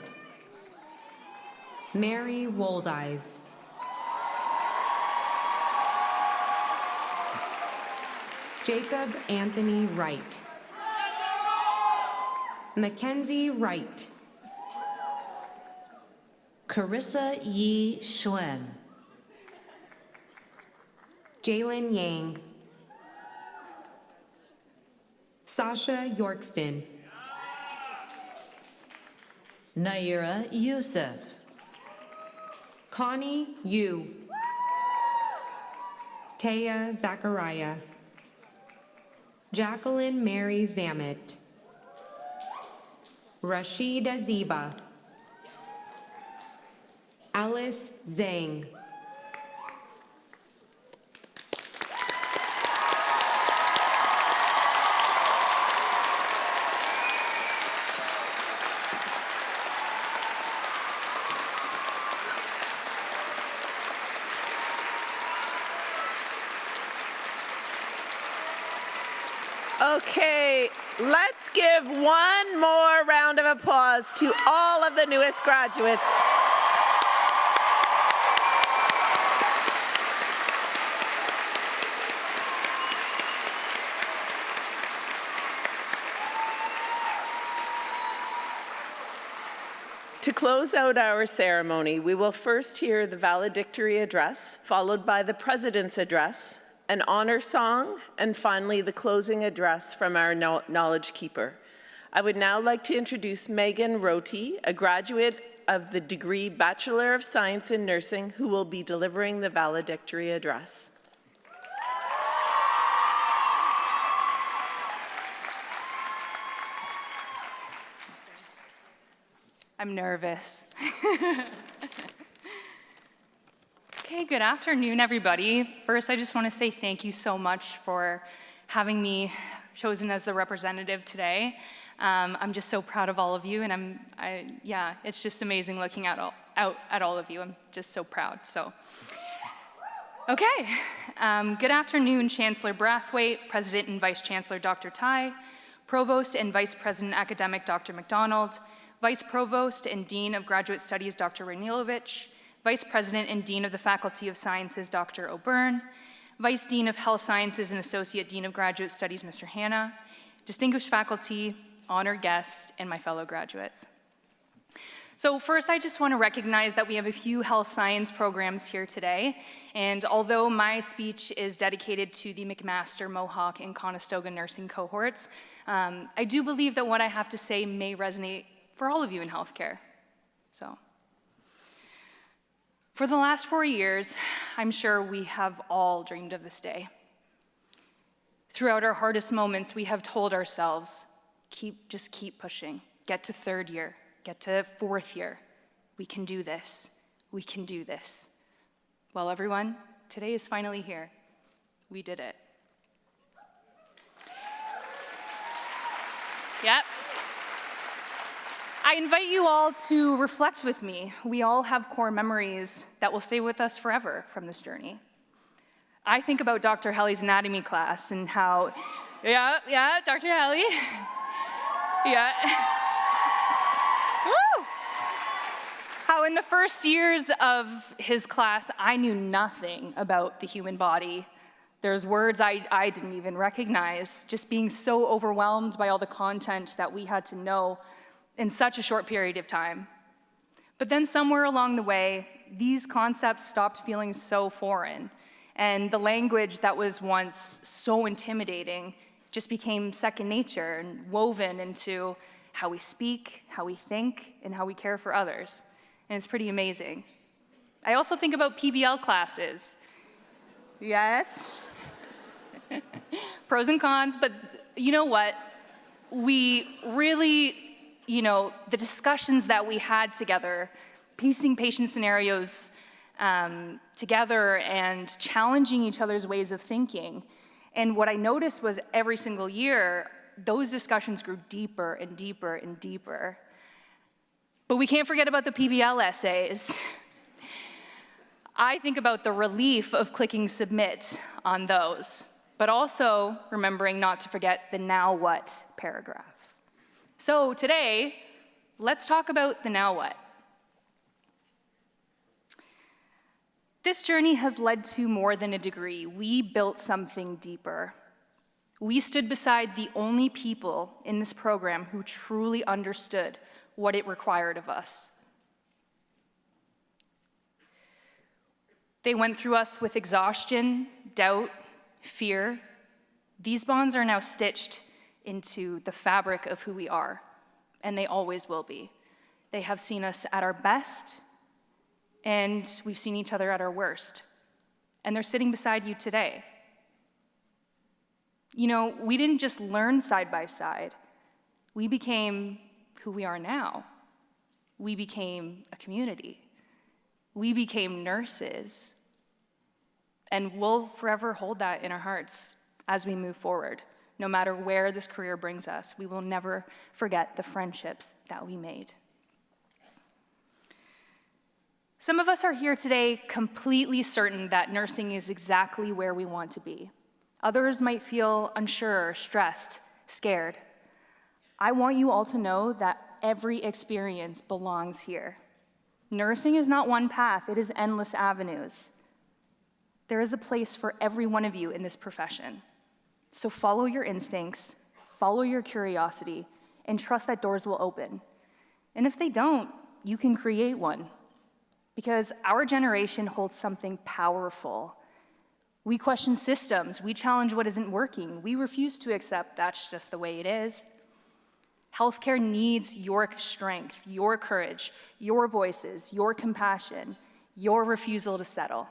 Mary Woldeyes, Jacob Anthony Wright, Mackenzie Wright, Carissa Yi Schwen, Jalen Yang, Sasha Yorkston, Naira Youssef, Connie Yu, Taya Zachariah, Jacqueline Mary Zamet, Rashida Ziba, Alice Zhang, Okay, let's give one more round of applause to all of the newest graduates. To close out our ceremony, we will first hear the valedictory address, followed by the President's address, an honor song, and finally the closing address from our knowledge keeper. I would now like to introduce Megan Roti, a graduate of the degree Bachelor of Science in Nursing, who will be delivering the valedictory address. I'm nervous. Okay, good afternoon, everybody. First, I just want to say thank you so much for having me chosen as the representative today. I'm just so proud of all of you, and yeah, it's just amazing looking out at all of you. I'm just so proud. So, okay. Good afternoon, Chancellor Brathwaite, President and Vice Chancellor Dr. Tai, Provost and Vice President Academic Dr. McDonald, Vice Provost and Dean of Graduate Studies Dr. Ranilovich, Vice President and Dean of the Faculty of Sciences Dr. O'Byrne, Vice Dean of Health Sciences and Associate Dean of Graduate Studies Mr. Hanna, distinguished faculty, honored guests, and my fellow graduates. So first, I just want to recognize that we have a few health science programs here today, and although my speech is dedicated to the McMaster, Mohawk, and Conestoga nursing cohorts, I do believe that what I have to say may resonate for all of you in healthcare. So, for the last 4 years, I'm sure we have all dreamed of this day. Throughout our hardest moments, we have told ourselves, just keep pushing. Get to third year, get to fourth year. We can do this, we can do this. Well, everyone, today is finally here. We did it. Yep. I invite you all to reflect with me. We all have core memories that will stay with us forever from this journey. I think about Dr. Helly's anatomy class and how, yeah, Dr. Helly. Yeah. Woo! How in the first years of his class, I knew nothing about the human body. There's words I didn't even recognize, just being so overwhelmed by all the content that we had to know in such a short period of time. But then somewhere along the way, these concepts stopped feeling so foreign, And the language that was once so intimidating just became second nature and woven into how we speak, how we think, and how we care for others. And it's pretty amazing. I also think about PBL classes. Yes. Pros and cons, but you know what? We really, the discussions that we had together, piecing patient scenarios together and challenging each other's ways of thinking. And what I noticed was every single year, those discussions grew deeper and deeper and deeper. But we can't forget about the PBL essays. I think about the relief of clicking submit on those, but also remembering not to forget the now what paragraph. So today, let's talk about the now what. This journey has led to more than a degree. We built something deeper. We stood beside the only people in this program who truly understood what it required of us. They went through us with exhaustion, doubt, fear. These bonds are now stitched into the fabric of who we are, and they always will be. They have seen us at our best, and we've seen each other at our worst. And they're sitting beside you today. We didn't just learn side by side. We became who we are now. We became a community. We became nurses. And we'll forever hold that in our hearts as we move forward. No matter where this career brings us, we will never forget the friendships that we made. Some of us are here today completely certain that nursing is exactly where we want to be. Others might feel unsure, stressed, scared. I want you all to know that every experience belongs here. Nursing is not one path, it is endless avenues. There is a place for every one of you in this profession. So follow your instincts, follow your curiosity, and trust that doors will open. And if they don't, you can create one. Because our generation holds something powerful. We question systems, we challenge what isn't working, we refuse to accept that's just the way it is. Healthcare needs your strength, your courage, your voices, your compassion, your refusal to settle.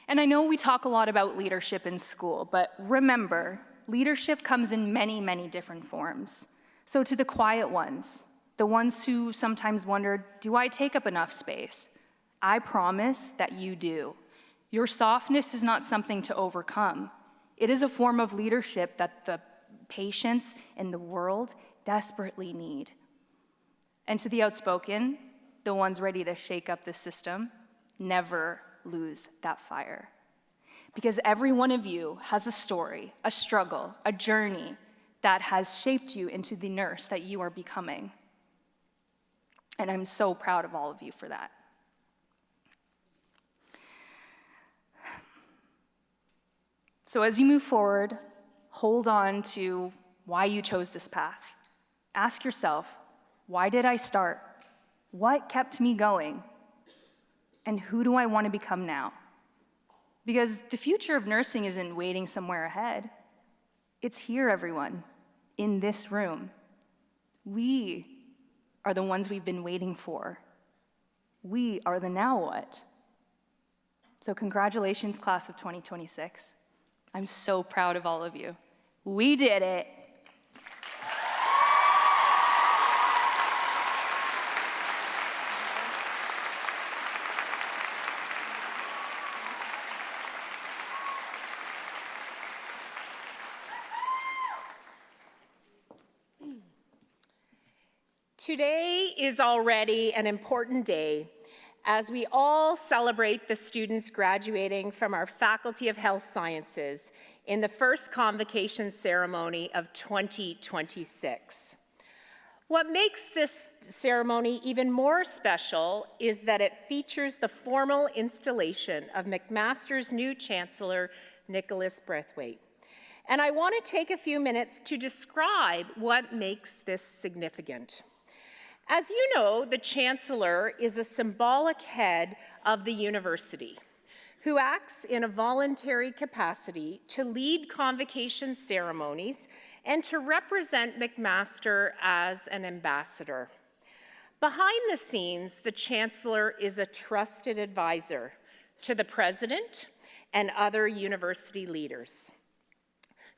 And I know we talk a lot about leadership in school, but remember, leadership comes in many, many different forms. So to the quiet ones, the ones who sometimes wondered, do I take up enough space? I promise that you do. Your softness is not something to overcome. It is a form of leadership that the patients in the world desperately need. And to the outspoken, the ones ready to shake up the system, never lose that fire. Because every one of you has a story, a struggle, a journey that has shaped you into the nurse that you are becoming. And I'm so proud of all of you for that. So as you move forward, hold on to why you chose this path. Ask yourself, why did I start? What kept me going? And who do I want to become now? Because the future of nursing isn't waiting somewhere ahead. It's here, everyone, in this room. We are the ones we've been waiting for. We are the now what. So congratulations, class of 2026. I'm so proud of all of you. We did it. Today is already an important day as we all celebrate the students graduating from our Faculty of Health Sciences in the first convocation ceremony of 2026. What makes this ceremony even more special is that it features the formal installation of McMaster's new Chancellor, Nicholas Braithwaite. And I want to take a few minutes to describe what makes this significant. As you know, the Chancellor is a symbolic head of the university who acts in a voluntary capacity to lead convocation ceremonies and to represent McMaster as an ambassador. Behind the scenes, the Chancellor is a trusted advisor to the President and other university leaders.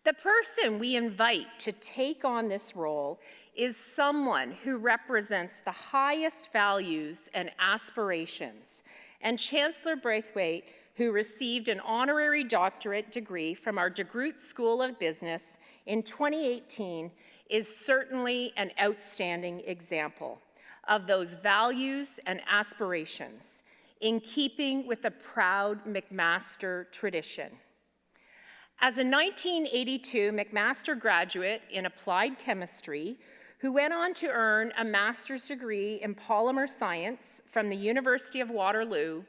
The person we invite to take on this role is someone who represents the highest values and aspirations, and Chancellor Braithwaite, who received an honorary doctorate degree from our DeGroote School of Business in 2018, is certainly an outstanding example of those values and aspirations in keeping with the proud McMaster tradition. As a 1982 McMaster graduate in applied chemistry, who went on to earn a master's degree in polymer science from the University of Waterloo,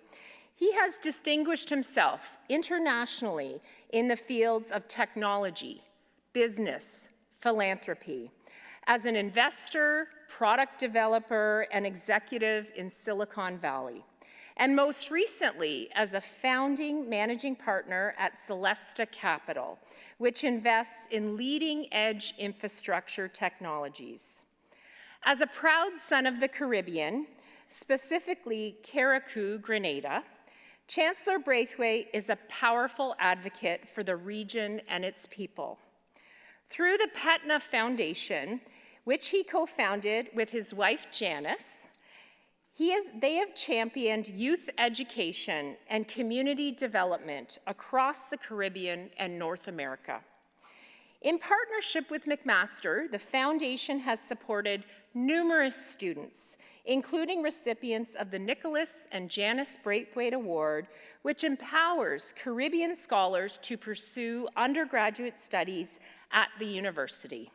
he has distinguished himself internationally in the fields of technology, business, philanthropy, as an investor, product developer, and executive in Silicon Valley, and most recently as a founding managing partner at Celesta Capital, which invests in leading-edge infrastructure technologies. As a proud son of the Caribbean, specifically Carriacou, Grenada, Chancellor Braithwaite is a powerful advocate for the region and its people. Through the Petna Foundation, which he co-founded with his wife Janice, they have championed youth education and community development across the Caribbean and North America. In partnership with McMaster, the foundation has supported numerous students, including recipients of the Nicholas and Janice Braithwaite Award, which empowers Caribbean scholars to pursue undergraduate studies at the university.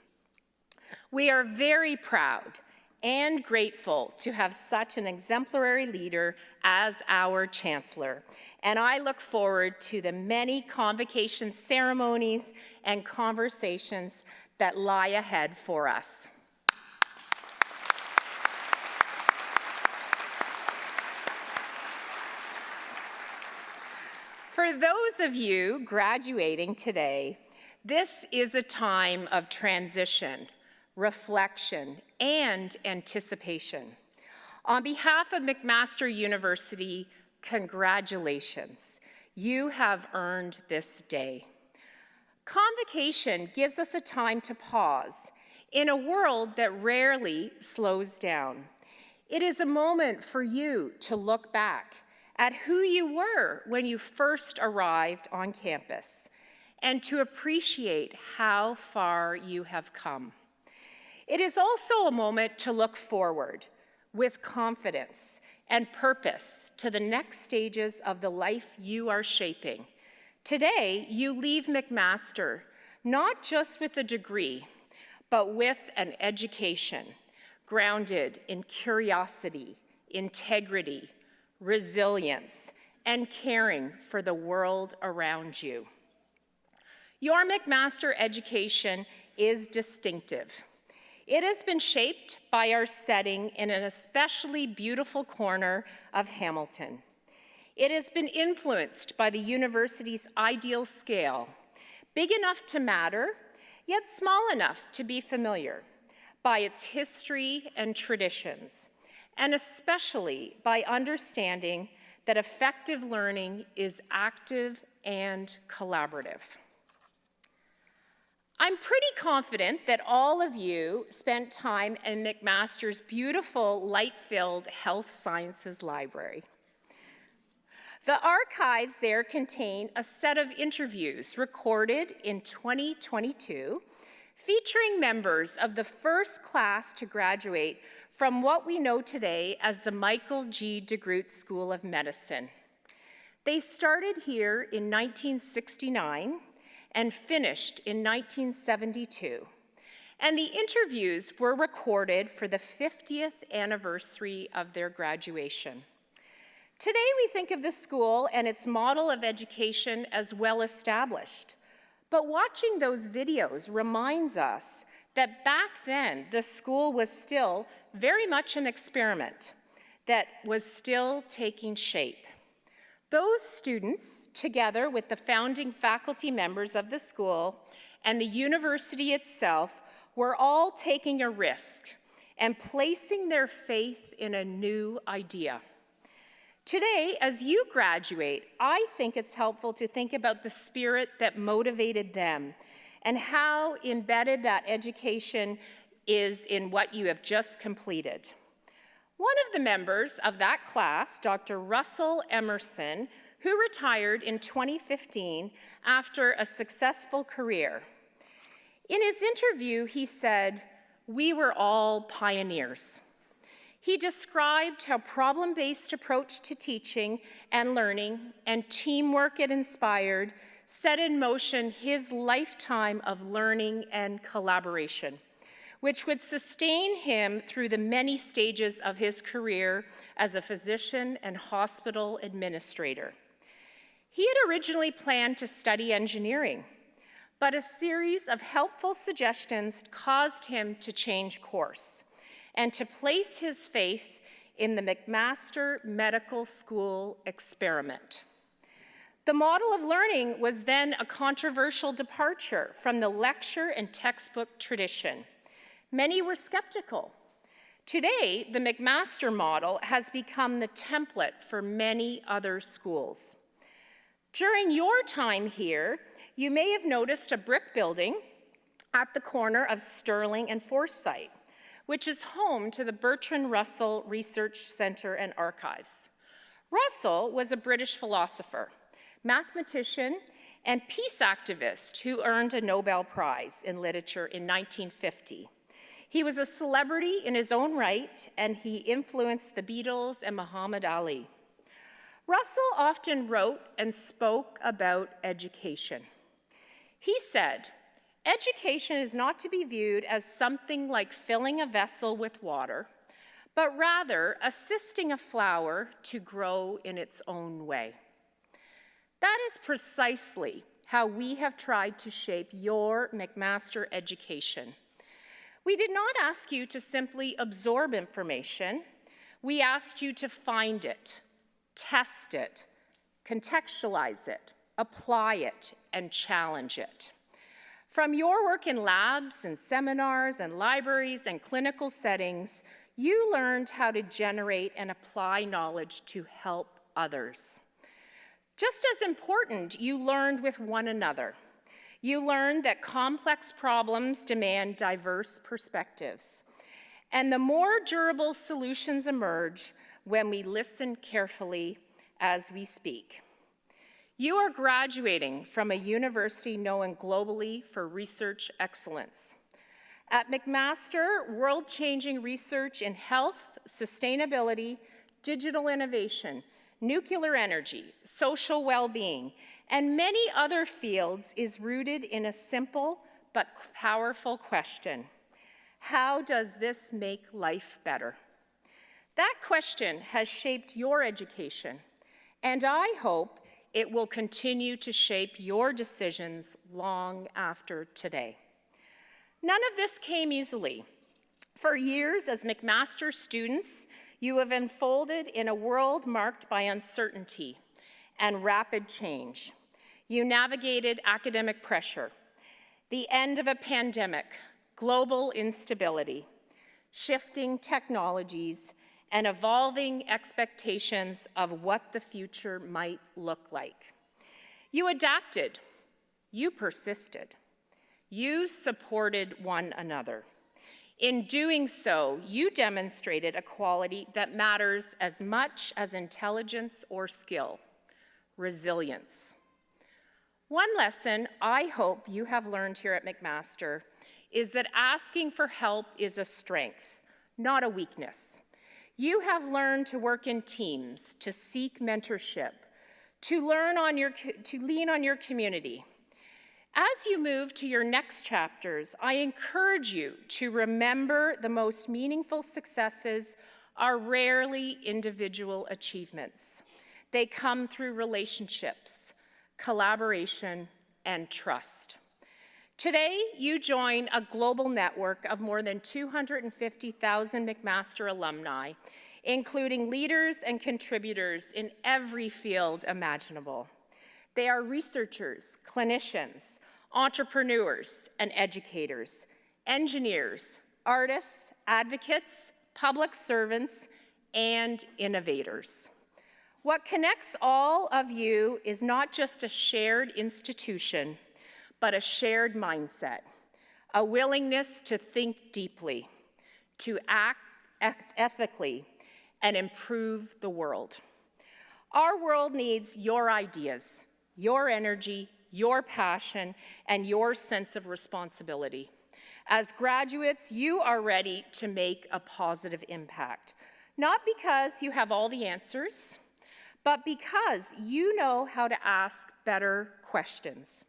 We are very proud and grateful to have such an exemplary leader as our Chancellor. And I look forward to the many convocation ceremonies and conversations that lie ahead for us. For those of you graduating today, this is a time of transition, reflection, and anticipation. On behalf of McMaster University, congratulations. You have earned this day. Convocation gives us a time to pause in a world that rarely slows down. It is a moment for you to look back at who you were when you first arrived on campus and to appreciate how far you have come. It is also a moment to look forward with confidence and purpose to the next stages of the life you are shaping. Today, you leave McMaster not just with a degree, but with an education grounded in curiosity, integrity, resilience, and caring for the world around you. Your McMaster education is distinctive. It has been shaped by our setting in an especially beautiful corner of Hamilton. It has been influenced by the university's ideal scale, big enough to matter, yet small enough to be familiar, by its history and traditions, and especially by understanding that effective learning is active and collaborative. I'm pretty confident that all of you spent time in McMaster's beautiful, light-filled health sciences library. The archives there contain a set of interviews recorded in 2022, featuring members of the first class to graduate from what we know today as the Michael G. DeGroote School of Medicine. They started here in 1969 and finished in 1972. And the interviews were recorded for the 50th anniversary of their graduation. Today we think of the school and its model of education as well established, but watching those videos reminds us that back then the school was still very much an experiment that was still taking shape. Those students, together with the founding faculty members of the school and the university itself, were all taking a risk and placing their faith in a new idea. Today, as you graduate, I think it's helpful to think about the spirit that motivated them and how embedded that education is in what you have just completed. One of the members of that class, Dr. Russell Emerson, who retired in 2015 after a successful career. In his interview, he said, "We were all pioneers." He described how problem-based approach to teaching and learning and teamwork it inspired set in motion his lifetime of learning and collaboration, which would sustain him through the many stages of his career as a physician and hospital administrator. He had originally planned to study engineering, but a series of helpful suggestions caused him to change course and to place his faith in the McMaster Medical School experiment. The model of learning was then a controversial departure from the lecture and textbook tradition. Many were skeptical. Today, the McMaster model has become the template for many other schools. During your time here, you may have noticed a brick building at the corner of Sterling and Forsyth, which is home to the Bertrand Russell Research Center and Archives. Russell was a British philosopher, mathematician, and peace activist who earned a Nobel Prize in Literature in 1950. He was a celebrity in his own right, and he influenced the Beatles and Muhammad Ali. Russell often wrote and spoke about education. He said, "Education is not to be viewed as something like filling a vessel with water, but rather assisting a flower to grow in its own way." That is precisely how we have tried to shape your McMaster education. We did not ask you to simply absorb information. We asked you to find it, test it, contextualize it, apply it, and challenge it. From your work in labs and seminars and libraries and clinical settings, you learned how to generate and apply knowledge to help others. Just as important, you learned with one another. You learned that complex problems demand diverse perspectives, and the more durable solutions emerge when we listen carefully as we speak. You are graduating from a university known globally for research excellence. At McMaster, world-changing research in health, sustainability, digital innovation, nuclear energy, social well-being, and many other fields is rooted in a simple but powerful question: how does this make life better? That question has shaped your education, and I hope it will continue to shape your decisions long after today. None of this came easily. For years, as McMaster students, you have unfolded in a world marked by uncertainty and rapid change. You navigated academic pressure, the end of a pandemic, global instability, shifting technologies, and evolving expectations of what the future might look like. You adapted, you persisted, you supported one another. In doing so, you demonstrated a quality that matters as much as intelligence or skill: resilience. One lesson I hope you have learned here at McMaster is that asking for help is a strength, not a weakness. You have learned to work in teams, to seek mentorship, to lean on your community. As you move to your next chapters, I encourage you to remember the most meaningful successes are rarely individual achievements. They come through relationships, collaboration, and trust. Today, you join a global network of more than 250,000 McMaster alumni, including leaders and contributors in every field imaginable. They are researchers, clinicians, entrepreneurs, and educators, engineers, artists, advocates, public servants, and innovators. What connects all of you is not just a shared institution, but a shared mindset, a willingness to think deeply, to act ethically, and improve the world. Our world needs your ideas, your energy, your passion, and your sense of responsibility. As graduates, you are ready to make a positive impact, not because you have all the answers, but because you know how to ask better questions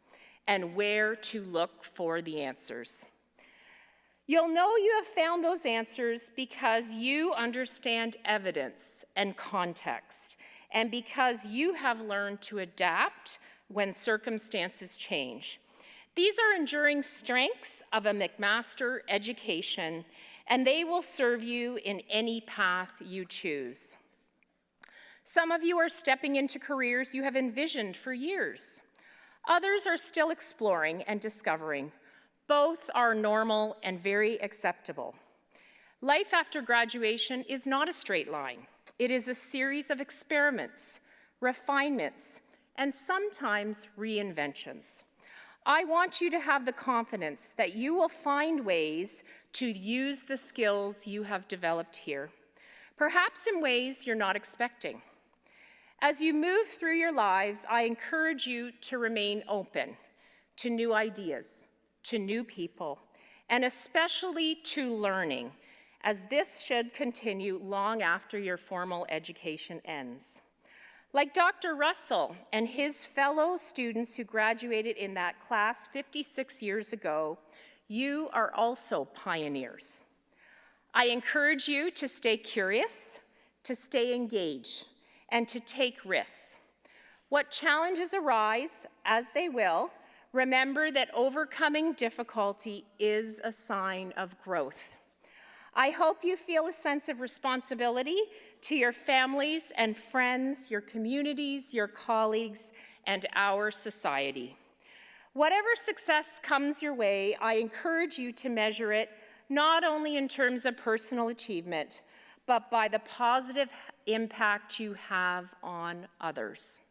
and where to look for the answers. You'll know you have found those answers because you understand evidence and context, and because you have learned to adapt when circumstances change. These are enduring strengths of a McMaster education, and they will serve you in any path you choose. Some of you are stepping into careers you have envisioned for years. Others are still exploring and discovering. Both are normal and very acceptable. Life after graduation is not a straight line. It is a series of experiments, refinements, and sometimes reinventions. I want you to have the confidence that you will find ways to use the skills you have developed here, perhaps in ways you're not expecting. As you move through your lives, I encourage you to remain open to new ideas, to new people, and especially to learning, as this should continue long after your formal education ends. Like Dr. Russell and his fellow students who graduated in that class 56 years ago, you are also pioneers. I encourage you to stay curious, to stay engaged, and to take risks. What challenges arise, as they will, remember that overcoming difficulty is a sign of growth. I hope you feel a sense of responsibility to your families and friends, your communities, your colleagues, and our society. Whatever success comes your way, I encourage you to measure it not only in terms of personal achievement, but by the positive impact you have on others.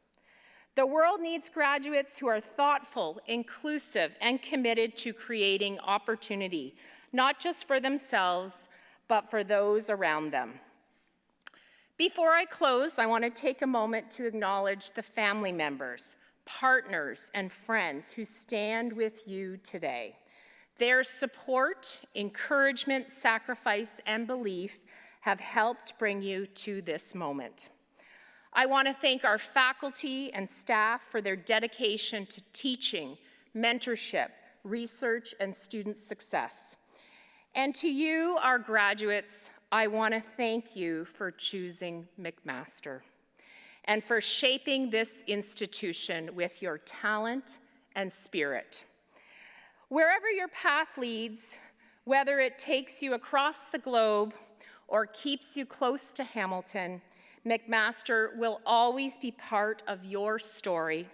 The world needs graduates who are thoughtful, inclusive, and committed to creating opportunity, not just for themselves, but for those around them. Before I close, I want to take a moment to acknowledge the family members, partners, and friends who stand with you today. Their support, encouragement, sacrifice, and belief have helped bring you to this moment. I want to thank our faculty and staff for their dedication to teaching, mentorship, research, and student success. And to you, our graduates, I want to thank you for choosing McMaster and for shaping this institution with your talent and spirit. Wherever your path leads, whether it takes you across the globe or keeps you close to Hamilton, McMaster will always be part of your story,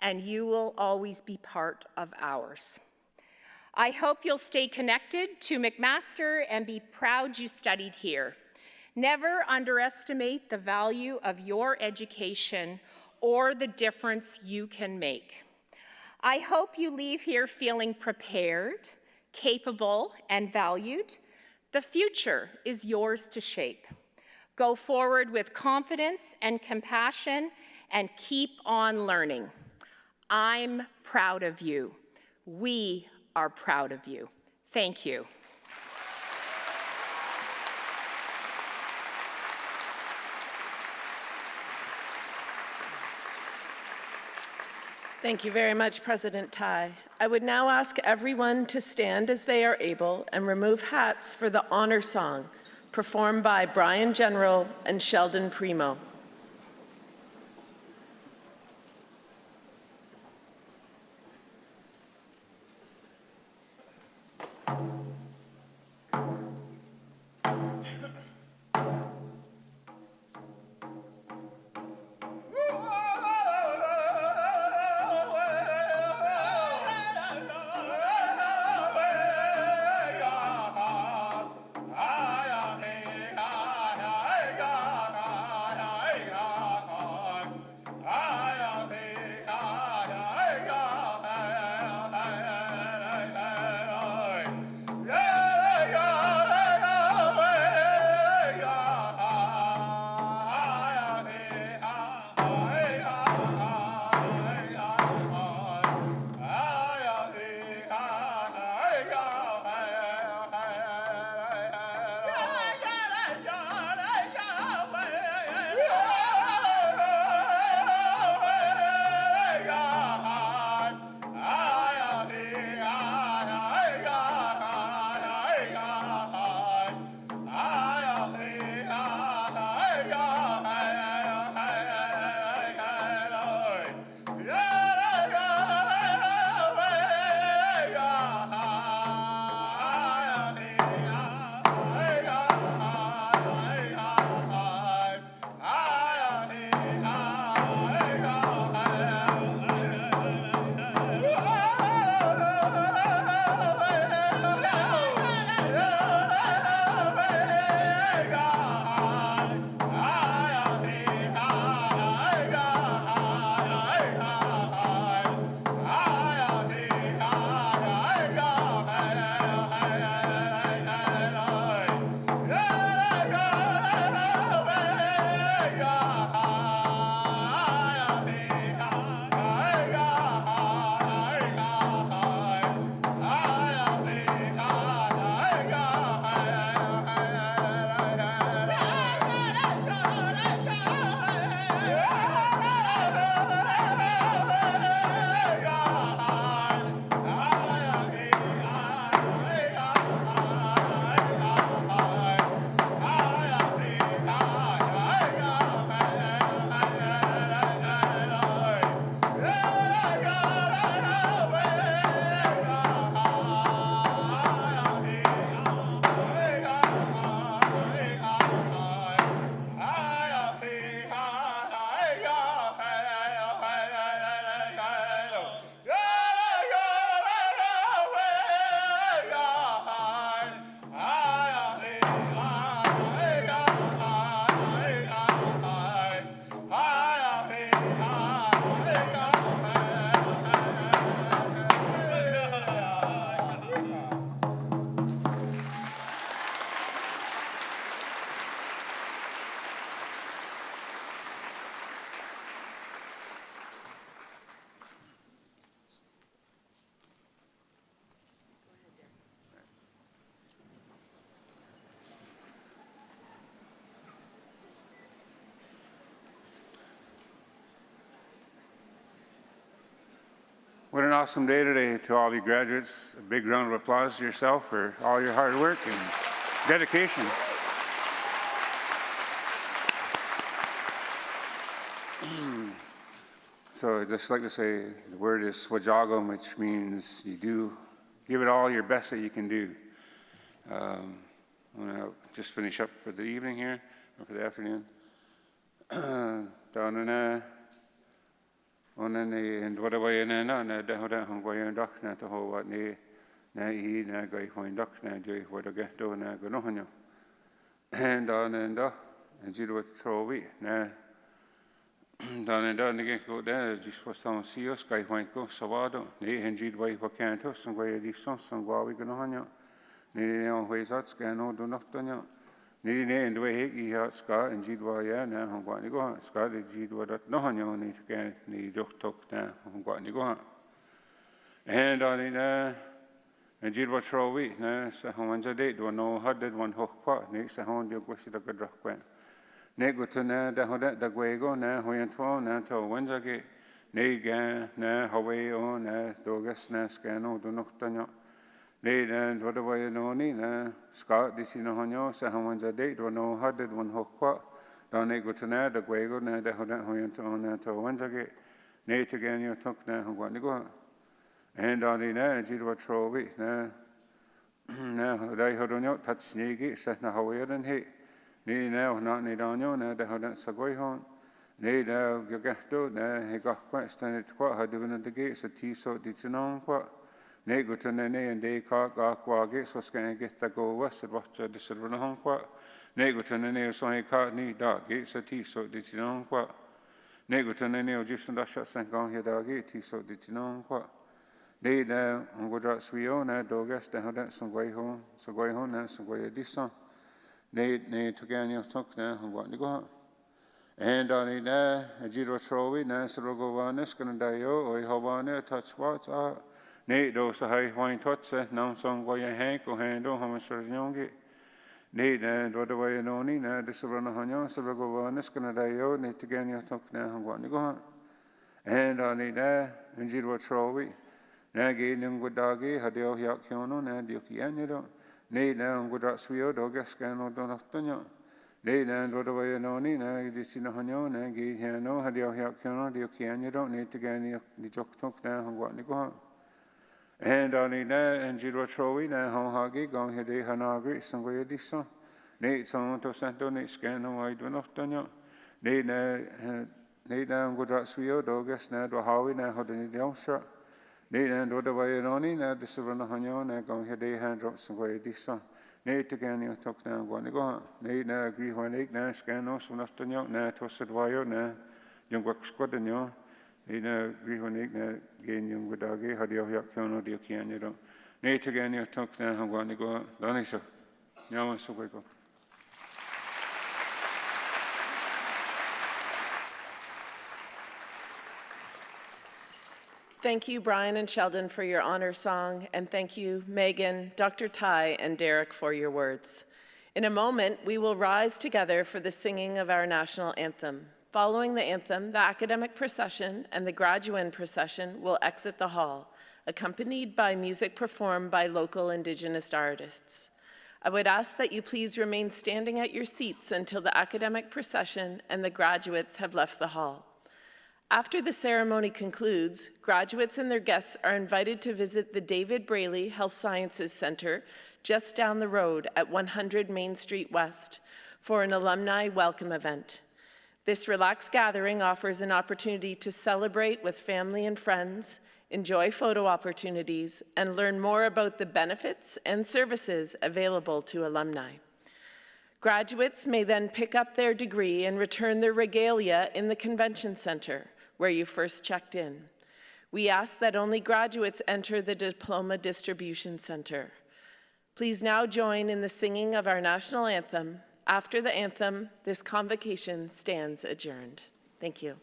and you will always be part of ours. I hope you'll stay connected to McMaster and be proud you studied here. Never underestimate the value of your education or the difference you can make. I hope you leave here feeling prepared, capable, and valued. The future is yours to shape. Go forward with confidence and compassion and keep on learning. I'm proud of you. We are proud of you. Thank you. Thank you very much, President Tai. I would now ask everyone to stand as they are able and remove hats for the honor song, performed by Brian General and Sheldon Primo. What an awesome day today to all you graduates. A big round of applause to yourself for all your hard work and dedication. So I'd just like to say the word is swajagam, which means you do give it all your best that you can do. I'm going to just finish up for the evening here, or for the afternoon. And what away in and the hungry and duck na to hold what ne na eat na go when duck na do what a get do na go no. And on and you do what throw we na. Down and down again go there, just was on see us, guy went go, so I don't need indeed way what can't us and where these sons and what we gonna on you. Need no ways out, scan no do not done you. Need and way he had Scott and Jid why yeah now I'm going to go on. Scott Jid what no on you need again, need to talk now, I'm going to go on. And on in and Jid what throw we, now, so how one's a date, one no had one hook pot, next a home, you go see the good rock went. Nego to na da hoda da gwego na hoyantwa na to wenzage nega na hawaii o na dogas na scano do noctano ne and what away no ni na Scott this in honyo sa hawanza date do no haded one hokwa da nego to na da gwego na da hoda hoyantwa na to wenzage ne to gan you took na hwa nego and on na jiro trowi na na dai hodonyo touch negi sa na hawaii and he Ni now not need on you, now the Hodan Sagway home. Need now Gagato, now he got quite standard quite had given at the gates, a tea so did you know what? Nay go to Nene and day car qua gates was going to get the go west and watch the silver home what? Nay go to Nene so he caught need dark gates, a tea so did you know what? Nay go to Nene just and dash and gone here dog gate, tea so did you know what? Nay now and go drop sweet on that dog as the Hodan Sagway home, Sagway home, and Sagway edition. Nay to gan your talk now, and what you go. And on it, a jiro trowi, Nasarogovanis, Gandayo, or Havana, touch what's out. Nay, those a high wine tots, now song by a hank or handle, how much are young. Nay, and what away and only, now the Sabrana Hanyon, Saragovanis, Gandayo, nay to gan your talk now, and what you go. And on it, a jiro trowi, Nagi, Nungudagi, Hadio Yakiono, and Yukianado. Nay now good at Swio, Dogas can or Donatono. Nay and what away and only, now this in a honyo, and gate here no, had your Yakino, the Okian, you don't need to get any the joke talk now and what you go. And on it and Jiro Trowi, now Hagi, gone here de Hanagri, some way this son. Nay son to Santo, Nay scan no wide when not done. Nay now good at Swio, Dogas, now do Howie, now had any young shot. Nay and what away and only, now the Savannah Hanyon, now gone here de hand drops away this son. Nay to gan you talk now, one to go. Nay now agree when eight now scan no, so not done you, now tossed wire, now young work squad and you. Nay now agree when eight now gain young with doggy, had you yak you know, the Okian you don't. Nay to gan you talk now, one to go. Donisha. Now so we go. Thank you, Brian and Sheldon, for your honor song, and thank you, Megan, Dr. Ty, and Derek for your words. In a moment, we will rise together for the singing of our national anthem. Following the anthem, the academic procession and the graduand procession will exit the hall, accompanied by music performed by local Indigenous artists. I would ask that you please remain standing at your seats until the academic procession and the graduates have left the hall. After the ceremony concludes, graduates and their guests are invited to visit the David Braley Health Sciences Center just down the road at 100 Main Street West for an alumni welcome event. This relaxed gathering offers an opportunity to celebrate with family and friends, enjoy photo opportunities, and learn more about the benefits and services available to alumni. Graduates may then pick up their degree and return their regalia in the convention center, where you first checked in. We ask that only graduates enter the Diploma Distribution Center. Please now join in the singing of our national anthem. After the anthem, this convocation stands adjourned. Thank you.